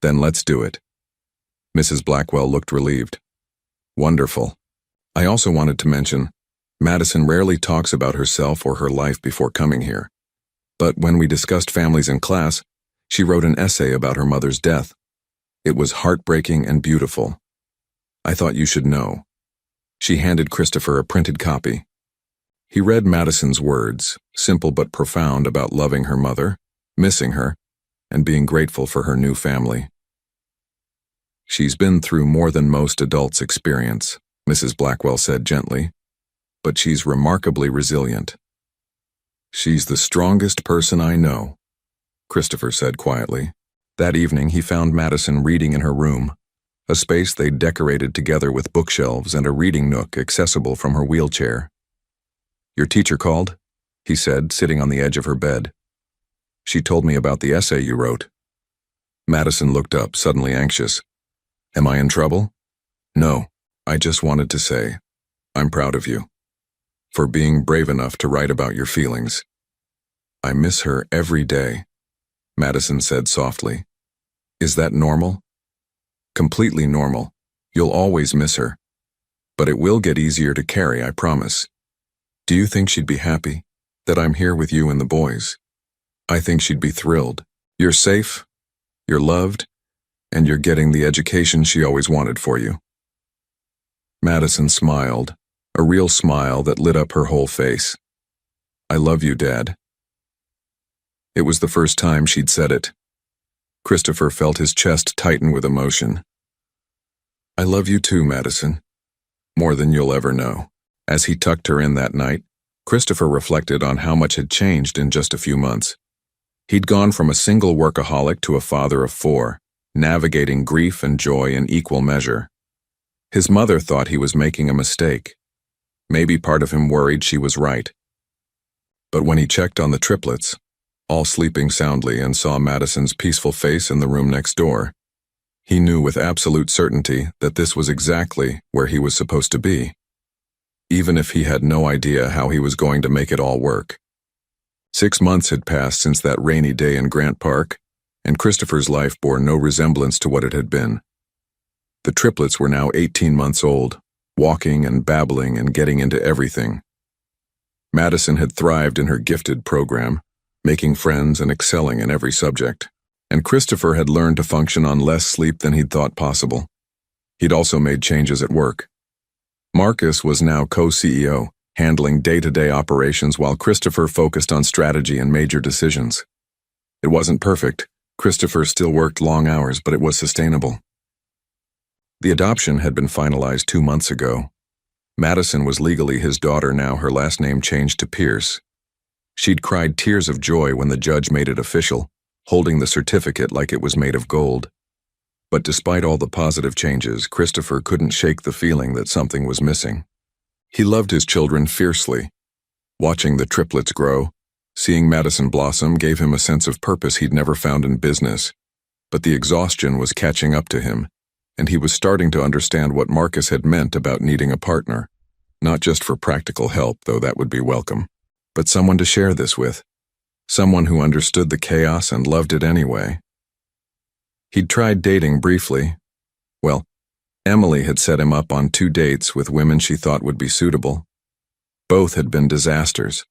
Then let's do it. Mrs. Blackwell looked relieved. Wonderful. I also wanted to mention, Madison rarely talks about herself or her life before coming here. But when we discussed families in class, she wrote an essay about her mother's death. It was heartbreaking and beautiful. I thought you should know. She handed Christopher a printed copy. He read Madison's words, simple but profound, about loving her mother, missing her, and being grateful for her new family. She's been through more than most adults experience, Mrs. Blackwell said gently, but she's remarkably resilient. She's the strongest person I know, Christopher said quietly. That evening he found Madison reading in her room, a space they'd decorated together with bookshelves and a reading nook accessible from her wheelchair. Your teacher called, he said, sitting on the edge of her bed. She told me about the essay you wrote. Madison looked up, suddenly anxious. Am I in trouble? No, I just wanted to say, I'm proud of you. For being brave enough to write about your feelings. I miss her every day, Madison said softly. Is that normal? Completely normal. You'll always miss her. But it will get easier to carry, I promise. Do you think she'd be happy that I'm here with you and the boys? I think she'd be thrilled. You're safe, you're loved, and you're getting the education she always wanted for you. Madison smiled, a real smile that lit up her whole face. I love you, Dad. It was the first time she'd said it. Christopher felt his chest tighten with emotion. I love you too, Madison. More than you'll ever know. As he tucked her in that night, Christopher reflected on how much had changed in just a few months. He'd gone from a single workaholic to a father of 4, navigating grief and joy in equal measure. His mother thought he was making a mistake. Maybe part of him worried she was right. But when he checked on the triplets, all sleeping soundly, and saw Madison's peaceful face in the room next door, he knew with absolute certainty that this was exactly where he was supposed to be, even if he had no idea how he was going to make it all work. 6 months had passed since that rainy day in Grant Park, and Christopher's life bore no resemblance to what it had been. The triplets were now 18 months old, walking and babbling and getting into everything. Madison had thrived in her gifted program, making friends and excelling in every subject, and Christopher had learned to function on less sleep than he'd thought possible. He'd also made changes at work. Marcus was now co-CEO, handling day-to-day operations while Christopher focused on strategy and major decisions. It wasn't perfect. Christopher still worked long hours, but it was sustainable. The adoption had been finalized 2 months ago. Madison was legally his daughter now, her last name changed to Pierce. She'd cried tears of joy when the judge made it official, holding the certificate like it was made of gold. But despite all the positive changes, Christopher couldn't shake the feeling that something was missing. He loved his children fiercely. Watching the triplets grow, seeing Madison blossom gave him a sense of purpose he'd never found in business. But the exhaustion was catching up to him, and he was starting to understand what Marcus had meant about needing a partner. Not just for practical help, though that would be welcome, but someone to share this with. Someone who understood the chaos and loved it anyway. He'd tried dating briefly. Well, Emily had set him up on 2 dates with women she thought would be suitable. Both had been disasters.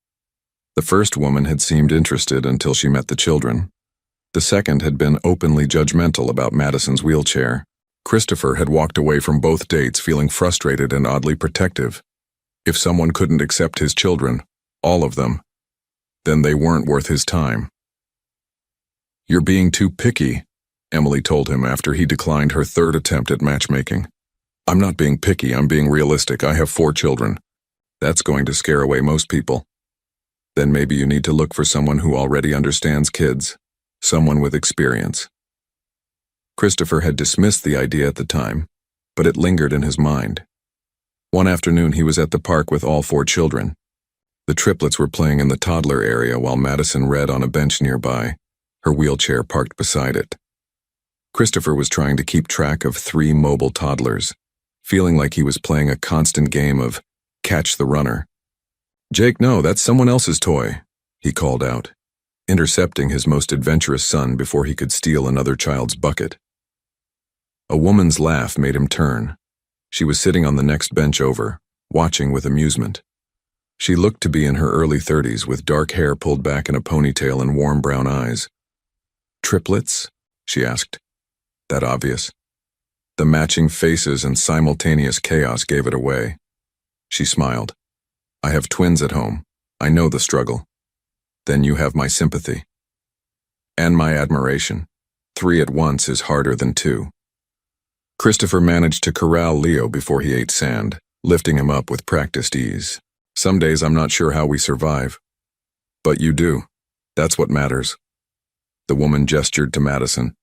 The first woman had seemed interested until she met the children. The second had been openly judgmental about Madison's wheelchair. Christopher had walked away from both dates feeling frustrated and oddly protective. If someone couldn't accept his children, all of them, then they weren't worth his time. You're being too picky, Emily told him after he declined her 3rd attempt at matchmaking. I'm not being picky, I'm being realistic. I have 4 children. That's going to scare away most people. Then maybe you need to look for someone who already understands kids, someone with experience. Christopher had dismissed the idea at the time, but it lingered in his mind. One afternoon he was at the park with all 4 children. The triplets were playing in the toddler area while Madison read on a bench nearby, her wheelchair parked beside it. Christopher was trying to keep track of 3 mobile toddlers, feeling like he was playing a constant game of catch the runner. "Jake, no, that's someone else's toy," he called out, intercepting his most adventurous son before he could steal another child's bucket. A woman's laugh made him turn. She was sitting on the next bench over, watching with amusement. She looked to be in her early 30s with dark hair pulled back in a ponytail and warm brown eyes. "Triplets?" she asked. "That obvious?" The matching faces and simultaneous chaos gave it away. She smiled. "I have twins at home. I know the struggle." "Then you have my sympathy." "And my admiration. 3 at once is harder than 2. Christopher managed to corral Leo before he ate sand, lifting him up with practiced ease. "Some days I'm not sure how we survive. But you do. That's what matters." The woman gestured to Madison.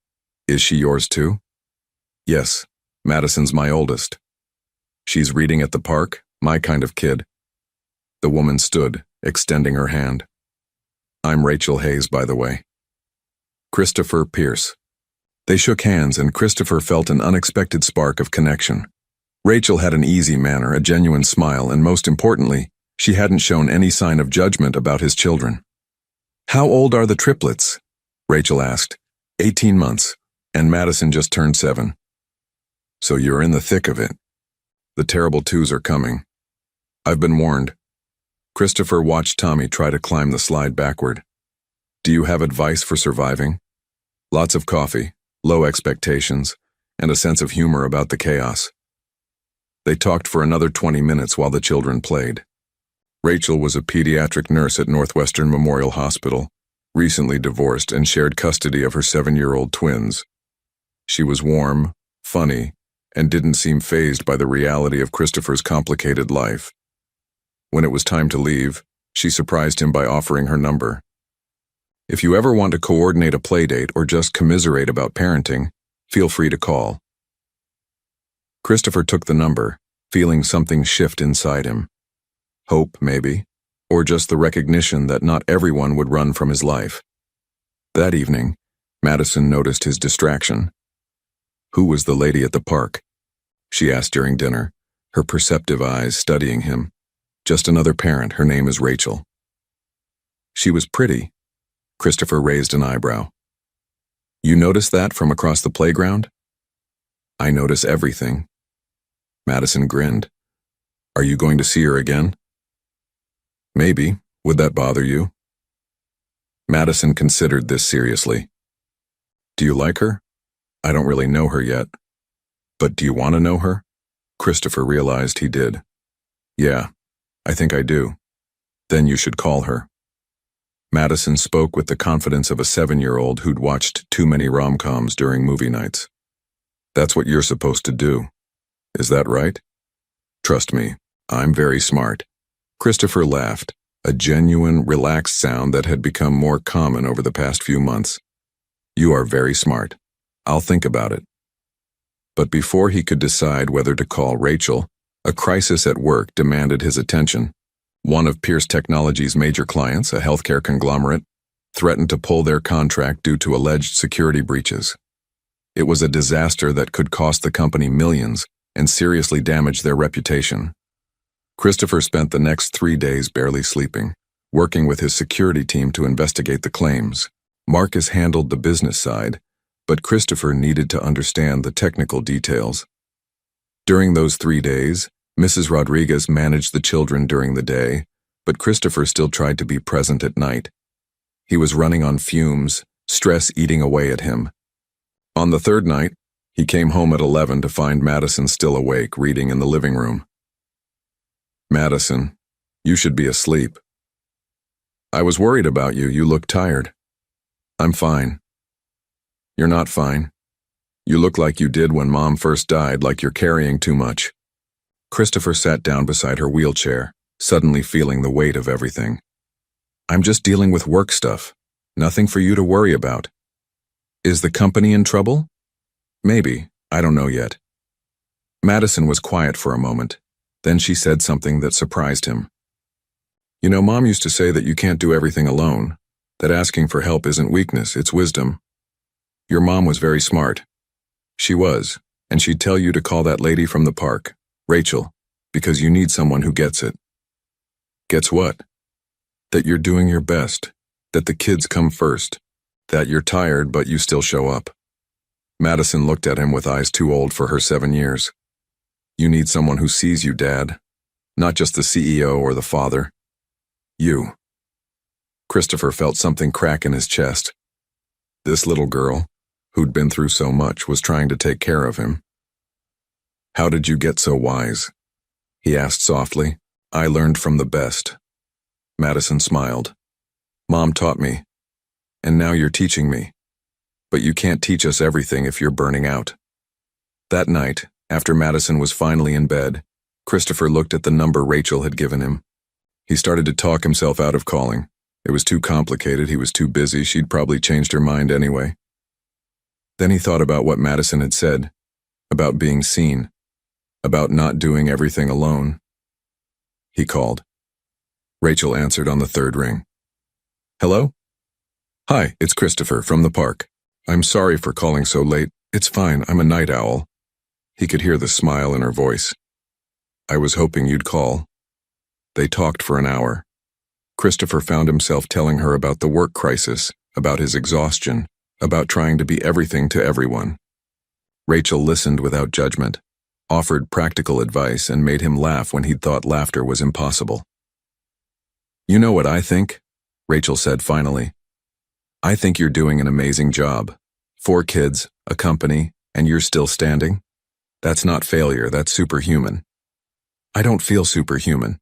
"Is she yours too?" "Yes. Madison's my oldest. She's reading at the park, my kind of kid." The woman stood, extending her hand. "I'm Rachel Hayes, by the way." Christopher Pierce. They shook hands and Christopher felt an unexpected spark of connection. Rachel had an easy manner, a genuine smile, and most importantly, she hadn't shown any sign of judgment about his children. "How old are the triplets?" Rachel asked. 18 months, and Madison just turned 7. "So you're in the thick of it. The terrible 2s are coming. I've been warned." Christopher watched Tommy try to climb the slide backward. "Do you have advice for surviving?" "Lots of coffee, low expectations, and a sense of humor about the chaos." They talked for another 20 minutes while the children played. Rachel was a pediatric nurse at Northwestern Memorial Hospital, recently divorced and shared custody of her 7-year-old twins. She was warm, funny, and didn't seem fazed by the reality of Christopher's complicated life. When it was time to leave, she surprised him by offering her number. "If you ever want to coordinate a playdate or just commiserate about parenting, feel free to call." Christopher took the number, feeling something shift inside him. Hope, maybe, or just the recognition that not everyone would run from his life. That evening, Madison noticed his distraction. "Who was the lady at the park?" she asked during dinner, her perceptive eyes studying him. "Just another parent. Her name is Rachel." "She was pretty." Christopher raised an eyebrow. "You noticed that from across the playground?" "I notice everything." Madison grinned. "Are you going to see her again?" "Maybe. Would that bother you?" Madison considered this seriously. "Do you like her?" "I don't really know her yet." "But do you want to know her?" Christopher realized he did. "Yeah, I think I do." "Then you should call her." Madison spoke with the confidence of a 7-year-old who'd watched too many rom-coms during movie nights. "That's what you're supposed to do. Is that right?" "Trust me, I'm very smart." Christopher laughed, a genuine, relaxed sound that had become more common over the past few months. "You are very smart. I'll think about it." But before he could decide whether to call Rachel, a crisis at work demanded his attention. One of Pierce Technologies' major clients, a healthcare conglomerate, threatened to pull their contract due to alleged security breaches. It was a disaster that could cost the company millions and seriously damage their reputation. Christopher spent the next 3 days barely sleeping, working with his security team to investigate the claims. Marcus handled the business side, but Christopher needed to understand the technical details. During those 3 days, Mrs. Rodriguez managed the children during the day, but Christopher still tried to be present at night. He was running on fumes, stress eating away at him. On the 3rd night, he came home at 11 to find Madison still awake, reading in the living room. "Madison, you should be asleep." "I was worried about you. You look tired." "I'm fine." "You're not fine. You look like you did when Mom first died, like you're carrying too much." Christopher sat down beside her wheelchair, suddenly feeling the weight of everything. "I'm just dealing with work stuff. Nothing for you to worry about." "Is the company in trouble?" "Maybe. I don't know yet." Madison was quiet for a moment. Then she said something that surprised him. "You know, Mom used to say that you can't do everything alone, that asking for help isn't weakness, it's wisdom. Your mom was very smart. She was, and she'd tell you to call that lady from the park, Rachel, because you need someone who gets it. Gets what? That you're doing your best, that the kids come first, that you're tired but you still show up. Madison looked at him with eyes too old for her 7 years. You need someone who sees you, Dad, not just the CEO or the father. You. Christopher felt something crack in his chest. This little girl, who'd been through so much, was trying to take care of him. How did you get so wise? He asked softly. I learned from the best. Madison smiled. Mom taught me, and now you're teaching me. But you can't teach us everything if you're burning out. That night, after Madison was finally in bed, Christopher looked at the number Rachel had given him. He started to talk himself out of calling. It was too complicated, he was too busy, she'd probably changed her mind anyway. Then he thought about what Madison had said, about being seen, about not doing everything alone. He called. Rachel answered on the third ring. Hello? Hi, it's Christopher from the park. I'm sorry for calling so late. It's fine, I'm a night owl. He could hear the smile in her voice. I was hoping you'd call. They talked for an hour. Christopher found himself telling her about the work crisis, about his exhaustion, about trying to be everything to everyone. Rachel listened without judgment, offered practical advice, and made him laugh when he'd thought laughter was impossible. You know what I think? Rachel said finally. I think you're doing an amazing job. 4 kids, a company, and you're still standing? That's not failure, that's superhuman. I don't feel superhuman.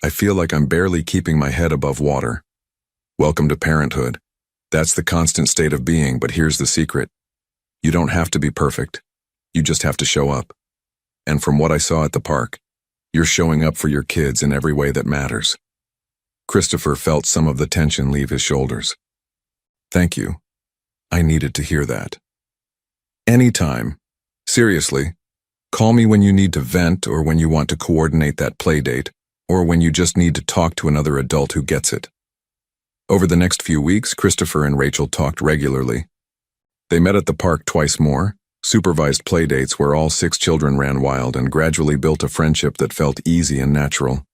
I feel like I'm barely keeping my head above water. Welcome to parenthood. That's the constant state of being, but here's the secret. You don't have to be perfect. You just have to show up. And from what I saw at the park, you're showing up for your kids in every way that matters. Christopher felt some of the tension leave his shoulders. Thank you. I needed to hear that. Anytime. Seriously. Call me when you need to vent or when you want to coordinate that play date, or when you just need to talk to another adult who gets it. Over the next few weeks, Christopher and Rachel talked regularly. They met at the park twice more, supervised play dates where all 6 children ran wild, and gradually built a friendship that felt easy and natural.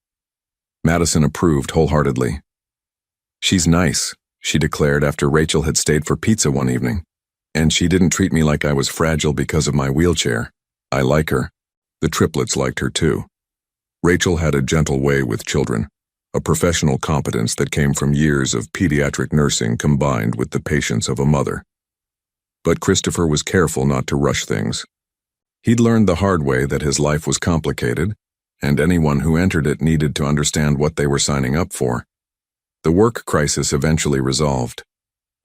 Madison approved wholeheartedly. She's nice, she declared after Rachel had stayed for pizza one evening. And she didn't treat me like I was fragile because of my wheelchair. I like her. The triplets liked her too. Rachel had a gentle way with children, a professional competence that came from years of pediatric nursing combined with the patience of a mother. But Christopher was careful not to rush things. He'd learned the hard way that his life was complicated, and anyone who entered it needed to understand what they were signing up for. The work crisis eventually resolved.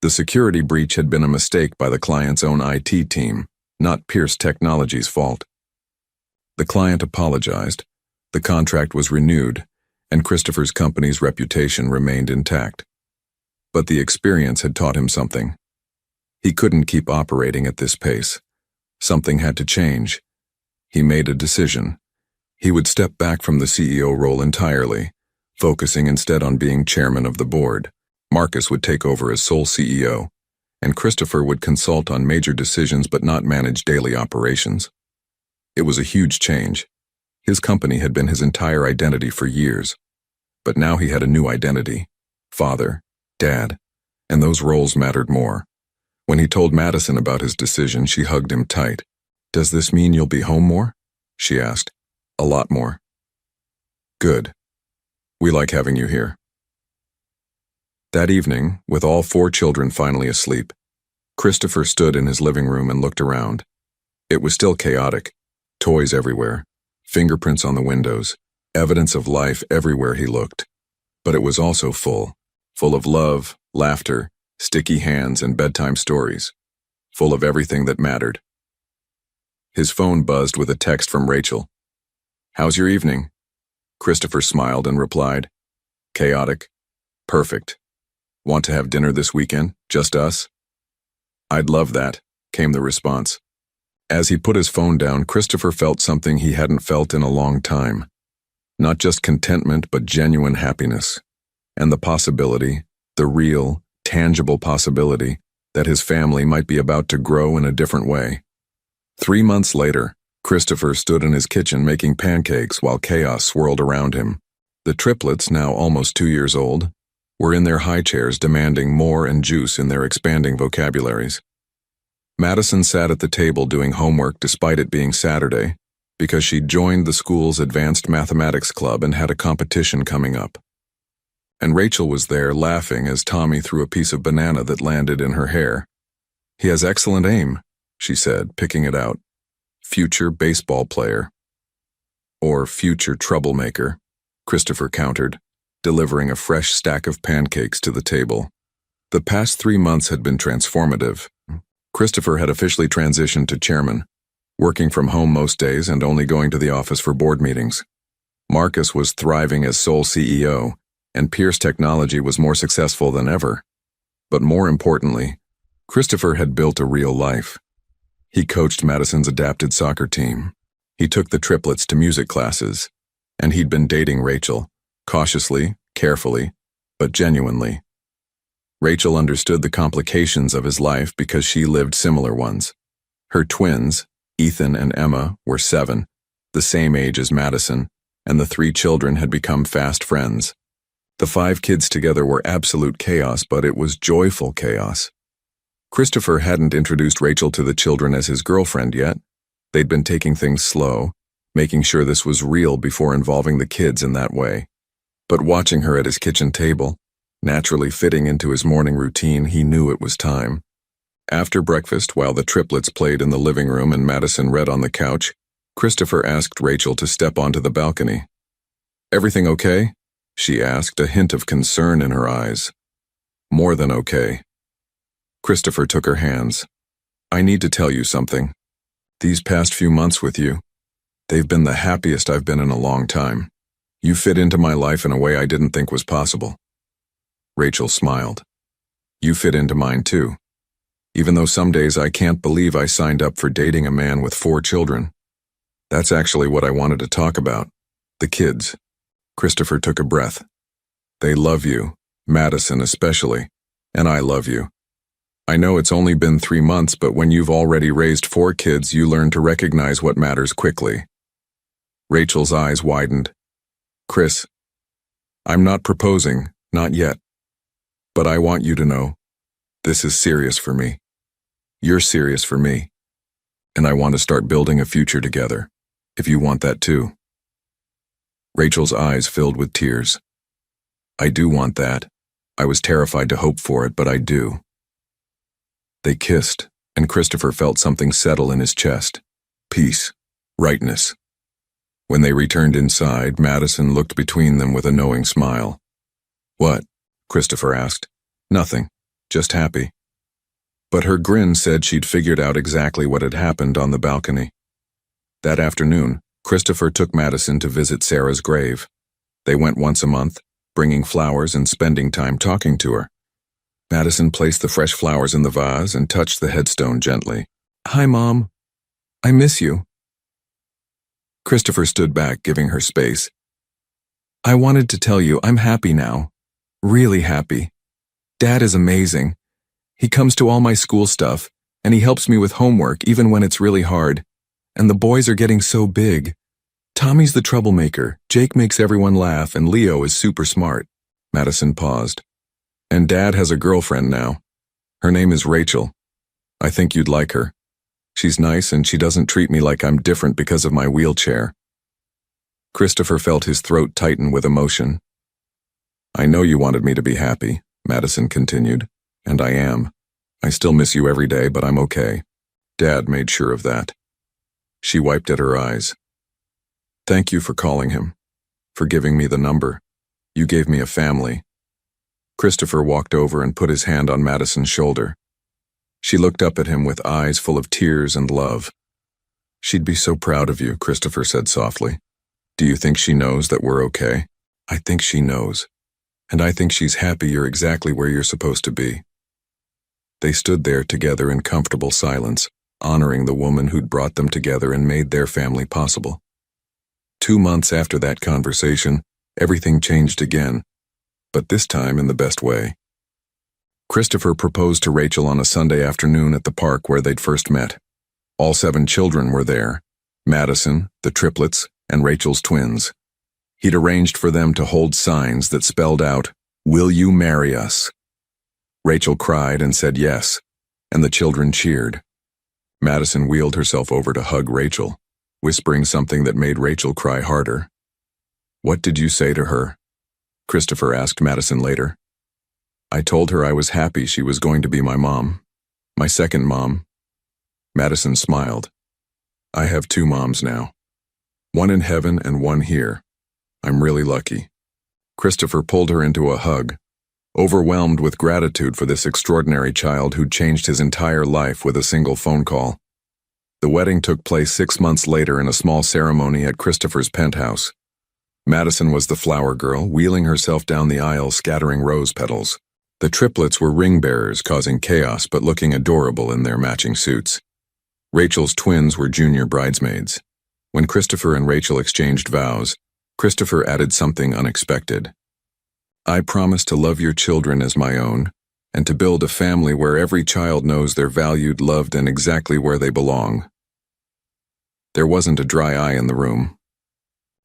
The security breach had been a mistake by the client's own IT team, not Pierce Technologies' fault. The client apologized, the contract was renewed, and Christopher's company's reputation remained intact. But the experience had taught him something. He couldn't keep operating at this pace. Something had to change. He made a decision. He would step back from the CEO role entirely, focusing instead on being chairman of the board. Marcus would take over as sole CEO, and Christopher would consult on major decisions but not manage daily operations. It was a huge change. His company had been his entire identity for years, but now he had a new identity: father, dad, and those roles mattered more. When he told Madison about his decision, she hugged him tight. Does this mean you'll be home more? She asked. A lot more. Good. We like having you here. That evening, with all 4 children finally asleep, Christopher stood in his living room and looked around. It was still chaotic. Toys everywhere, fingerprints on the windows, evidence of life everywhere he looked. But it was also full of love, laughter, sticky hands, and bedtime stories. Full of everything that mattered. His phone buzzed with a text from Rachel. How's your evening? Christopher smiled and replied, Chaotic. Perfect. Want to have dinner this weekend? Just us? I'd love that, came the response. As he put his phone down, Christopher felt something he hadn't felt in a long time. Not just contentment, but genuine happiness. And the possibility, the real, tangible possibility, that his family might be about to grow in a different way. 3 months later, Christopher stood in his kitchen making pancakes while chaos swirled around him. The triplets, now almost 2 years old, were in their high chairs demanding more and juice in their expanding vocabularies. Madison sat at the table doing homework despite it being Saturday, because she'd joined the school's advanced mathematics club and had a competition coming up. And Rachel was there laughing as Tommy threw a piece of banana that landed in her hair. "He has excellent aim," she said, picking it out. "Future baseball player." "Or future troublemaker," Christopher countered, delivering a fresh stack of pancakes to the table. The past 3 months had been transformative. Christopher had officially transitioned to chairman, working from home most days and only going to the office for board meetings. Marcus was thriving as sole CEO, and Pierce Technology was more successful than ever. But more importantly, Christopher had built a real life. He coached Madison's adapted soccer team. He took the triplets to music classes, and he'd been dating Rachel, cautiously, carefully, but genuinely. Rachel understood the complications of his life because she lived similar ones. Her twins, Ethan and Emma, were 7, the same age as Madison, and the 3 children had become fast friends. The 5 kids together were absolute chaos, but it was joyful chaos. Christopher hadn't introduced Rachel to the children as his girlfriend yet. They'd been taking things slow, making sure this was real before involving the kids in that way. But watching her at his kitchen table, naturally fitting into his morning routine, he knew it was time. After breakfast, while the triplets played in the living room and Madison read on the couch, Christopher asked Rachel to step onto the balcony. "Everything okay?" she asked, a hint of concern in her eyes. "More than okay." Christopher took her hands. "I need to tell you something. These past few months with you, they've been the happiest I've been in a long time. You fit into my life in a way I didn't think was possible." Rachel smiled. "You fit into mine too. Even though some days I can't believe I signed up for dating a man with 4 children. That's actually what I wanted to talk about. The kids." Christopher took a breath. "They love you, Madison especially, and I love you. I know it's only been 3 months, but when you've already raised 4 kids, you learn to recognize what matters quickly." Rachel's eyes widened. "Chris, I'm not proposing, not yet. But I want you to know, this is serious for me. You're serious for me. And I want to start building a future together, if you want that too." Rachel's eyes filled with tears. "I do want that. I was terrified to hope for it, but I do." They kissed, and Christopher felt something settle in his chest. Peace. Rightness. When they returned inside, Madison looked between them with a knowing smile. "What?" Christopher asked. "Nothing. Just happy." But her grin said she'd figured out exactly what had happened on the balcony. That afternoon, Christopher took Madison to visit Sarah's grave. They went once a month, bringing flowers and spending time talking to her. Madison placed the fresh flowers in the vase and touched the headstone gently. "Hi, Mom. I miss you." Christopher stood back, giving her space. "I wanted to tell you I'm happy now. Really happy. Dad is amazing. He comes to all my school stuff, and he helps me with homework even when it's really hard. And the boys are getting so big. Tommy's the troublemaker, Jake makes everyone laugh, and Leo is super smart." Madison paused. "And Dad has a girlfriend now. Her name is Rachel. I think you'd like her. She's nice and she doesn't treat me like I'm different because of my wheelchair." Christopher felt his throat tighten with emotion. "I know you wanted me to be happy," Madison continued, "and I am. I still miss you every day, but I'm okay. Dad made sure of that." She wiped at her eyes. "Thank you for calling him, for giving me the number. You gave me a family." Christopher walked over and put his hand on Madison's shoulder. She looked up at him with eyes full of tears and love. "She'd be so proud of you," Christopher said softly. "Do you think she knows that we're okay?" "I think she knows. And I think she's happy you're exactly where you're supposed to be." They stood there together in comfortable silence, honoring the woman who'd brought them together and made their family possible. 2 months after that conversation, everything changed again, but this time in the best way. Christopher proposed to Rachel on a Sunday afternoon at the park where they'd first met. All 7 children were there: Madison, the triplets, and Rachel's twins. He'd arranged for them to hold signs that spelled out, "Will you marry us?" Rachel cried and said yes, and the children cheered. Madison wheeled herself over to hug Rachel, whispering something that made Rachel cry harder. "What did you say to her?" Christopher asked Madison later. "I told her I was happy she was going to be my mom. My second mom." Madison smiled. "I have 2 moms now. One in heaven and one here. I'm really lucky." Christopher pulled her into a hug, overwhelmed with gratitude for this extraordinary child who'd changed his entire life with a single phone call. The wedding took place 6 months later in a small ceremony at Christopher's penthouse. Madison was the flower girl, wheeling herself down the aisle, scattering rose petals. The triplets were ring bearers, causing chaos but looking adorable in their matching suits. Rachel's twins were junior bridesmaids. When Christopher and Rachel exchanged vows, Christopher added something unexpected. "I promise to love your children as my own, and to build a family where every child knows they're valued, loved, and exactly where they belong." There wasn't a dry eye in the room.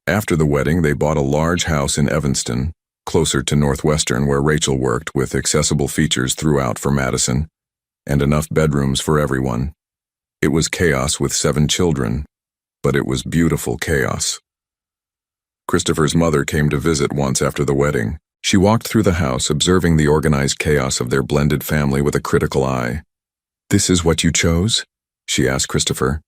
After the wedding, they bought a large house in Evanston, closer to Northwestern where Rachel worked, with accessible features throughout for Madison, and enough bedrooms for everyone. It was chaos with 7 children, but it was beautiful chaos. Christopher's mother came to visit once after the wedding. She walked through the house, observing the organized chaos of their blended family with a critical eye. "This is what you chose?" she asked Christopher.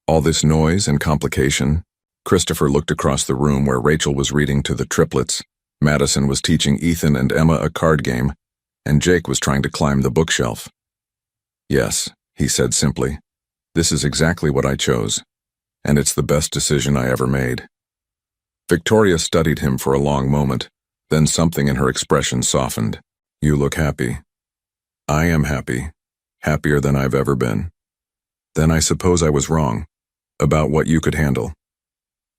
"All this noise and complication?" Christopher looked across the room where Rachel was reading to the triplets. Madison was teaching Ethan and Emma a card game, and Jake was trying to climb the bookshelf. "Yes," he said simply. "This is exactly what I chose, and it's the best decision I ever made." Victoria studied him for a long moment, then something in her expression softened. "You look happy." "I am happy, happier than I've ever been." "Then I suppose I was wrong, about what you could handle."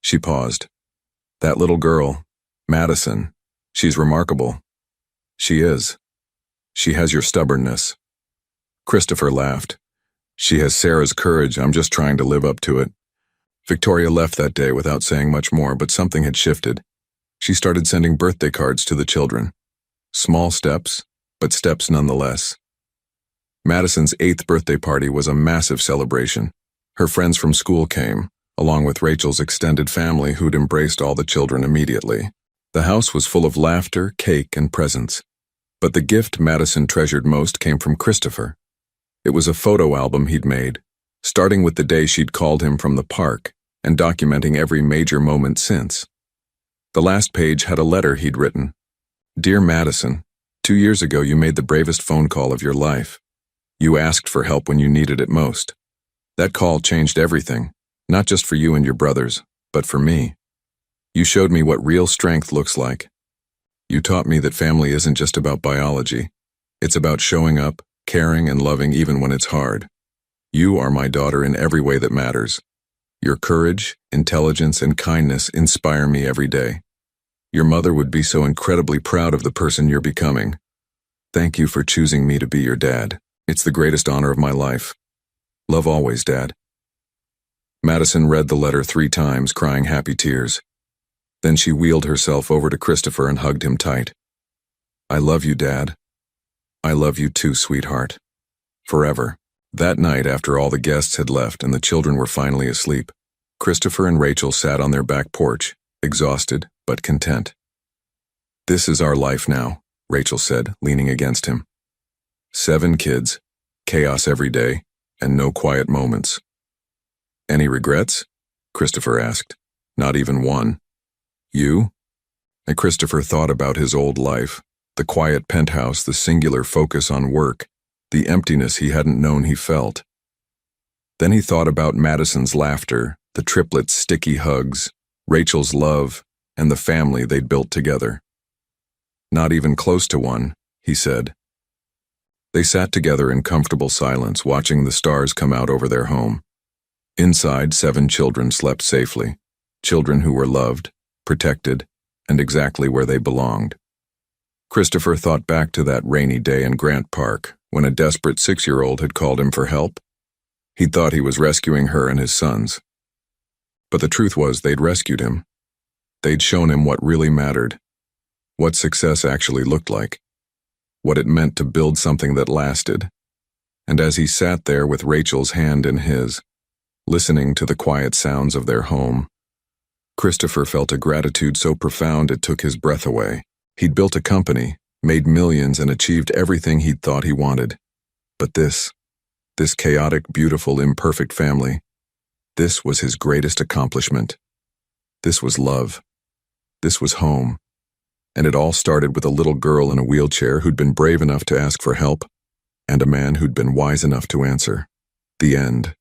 She paused. "That little girl, Madison, she's remarkable." "She is. She has your stubbornness." Christopher laughed. "She has Sarah's courage. I'm just trying to live up to it." Victoria left that day without saying much more, but something had shifted. She started sending birthday cards to the children. Small steps, but steps nonetheless. Madison's 8th birthday party was a massive celebration. Her friends from school came, along with Rachel's extended family, who'd embraced all the children immediately. The house was full of laughter, cake, and presents. But the gift Madison treasured most came from Christopher. It was a photo album he'd made, starting with the day she'd called him from the park and documenting every major moment since. The last page had a letter he'd written. "Dear Madison, 2 years ago you made the bravest phone call of your life. You asked for help when you needed it most. That call changed everything, not just for you and your brothers, but for me. You showed me what real strength looks like. You taught me that family isn't just about biology. It's about showing up, caring, and loving even when it's hard. You are my daughter in every way that matters. Your courage, intelligence, and kindness inspire me every day. Your mother would be so incredibly proud of the person you're becoming. Thank you for choosing me to be your dad. It's the greatest honor of my life. Love always, Dad." Madison read the letter 3 times, crying happy tears. Then she wheeled herself over to Christopher and hugged him tight. "I love you, Dad. I love you too, sweetheart. Forever." That night, after all the guests had left and the children were finally asleep, Christopher and Rachel sat on their back porch, exhausted but content. "This is our life now," Rachel said, leaning against him. 7 kids, chaos every day, and no quiet moments. "Any regrets?" Christopher asked. "Not even one." "You?" And Christopher thought about his old life, the quiet penthouse, the singular focus on work, the emptiness he hadn't known he felt. Then he thought about Madison's laughter, the triplets' sticky hugs, Rachel's love, and the family they'd built together. "Not even close to one," he said. They sat together in comfortable silence, watching the stars come out over their home. Inside, 7 children slept safely, children who were loved, protected, and exactly where they belonged. Christopher thought back to that rainy day in Grant Park, when a desperate 6-year-old had called him for help. He'd thought he was rescuing her and his sons. But the truth was they'd rescued him. They'd shown him what really mattered, what success actually looked like, what it meant to build something that lasted. And as he sat there with Rachel's hand in his, listening to the quiet sounds of their home, Christopher felt a gratitude so profound it took his breath away. He'd built a company, made millions, and achieved everything he'd thought he wanted. But this chaotic, beautiful, imperfect family, this was his greatest accomplishment. This was love. This was home. And it all started with a little girl in a wheelchair who'd been brave enough to ask for help, and a man who'd been wise enough to answer. The end.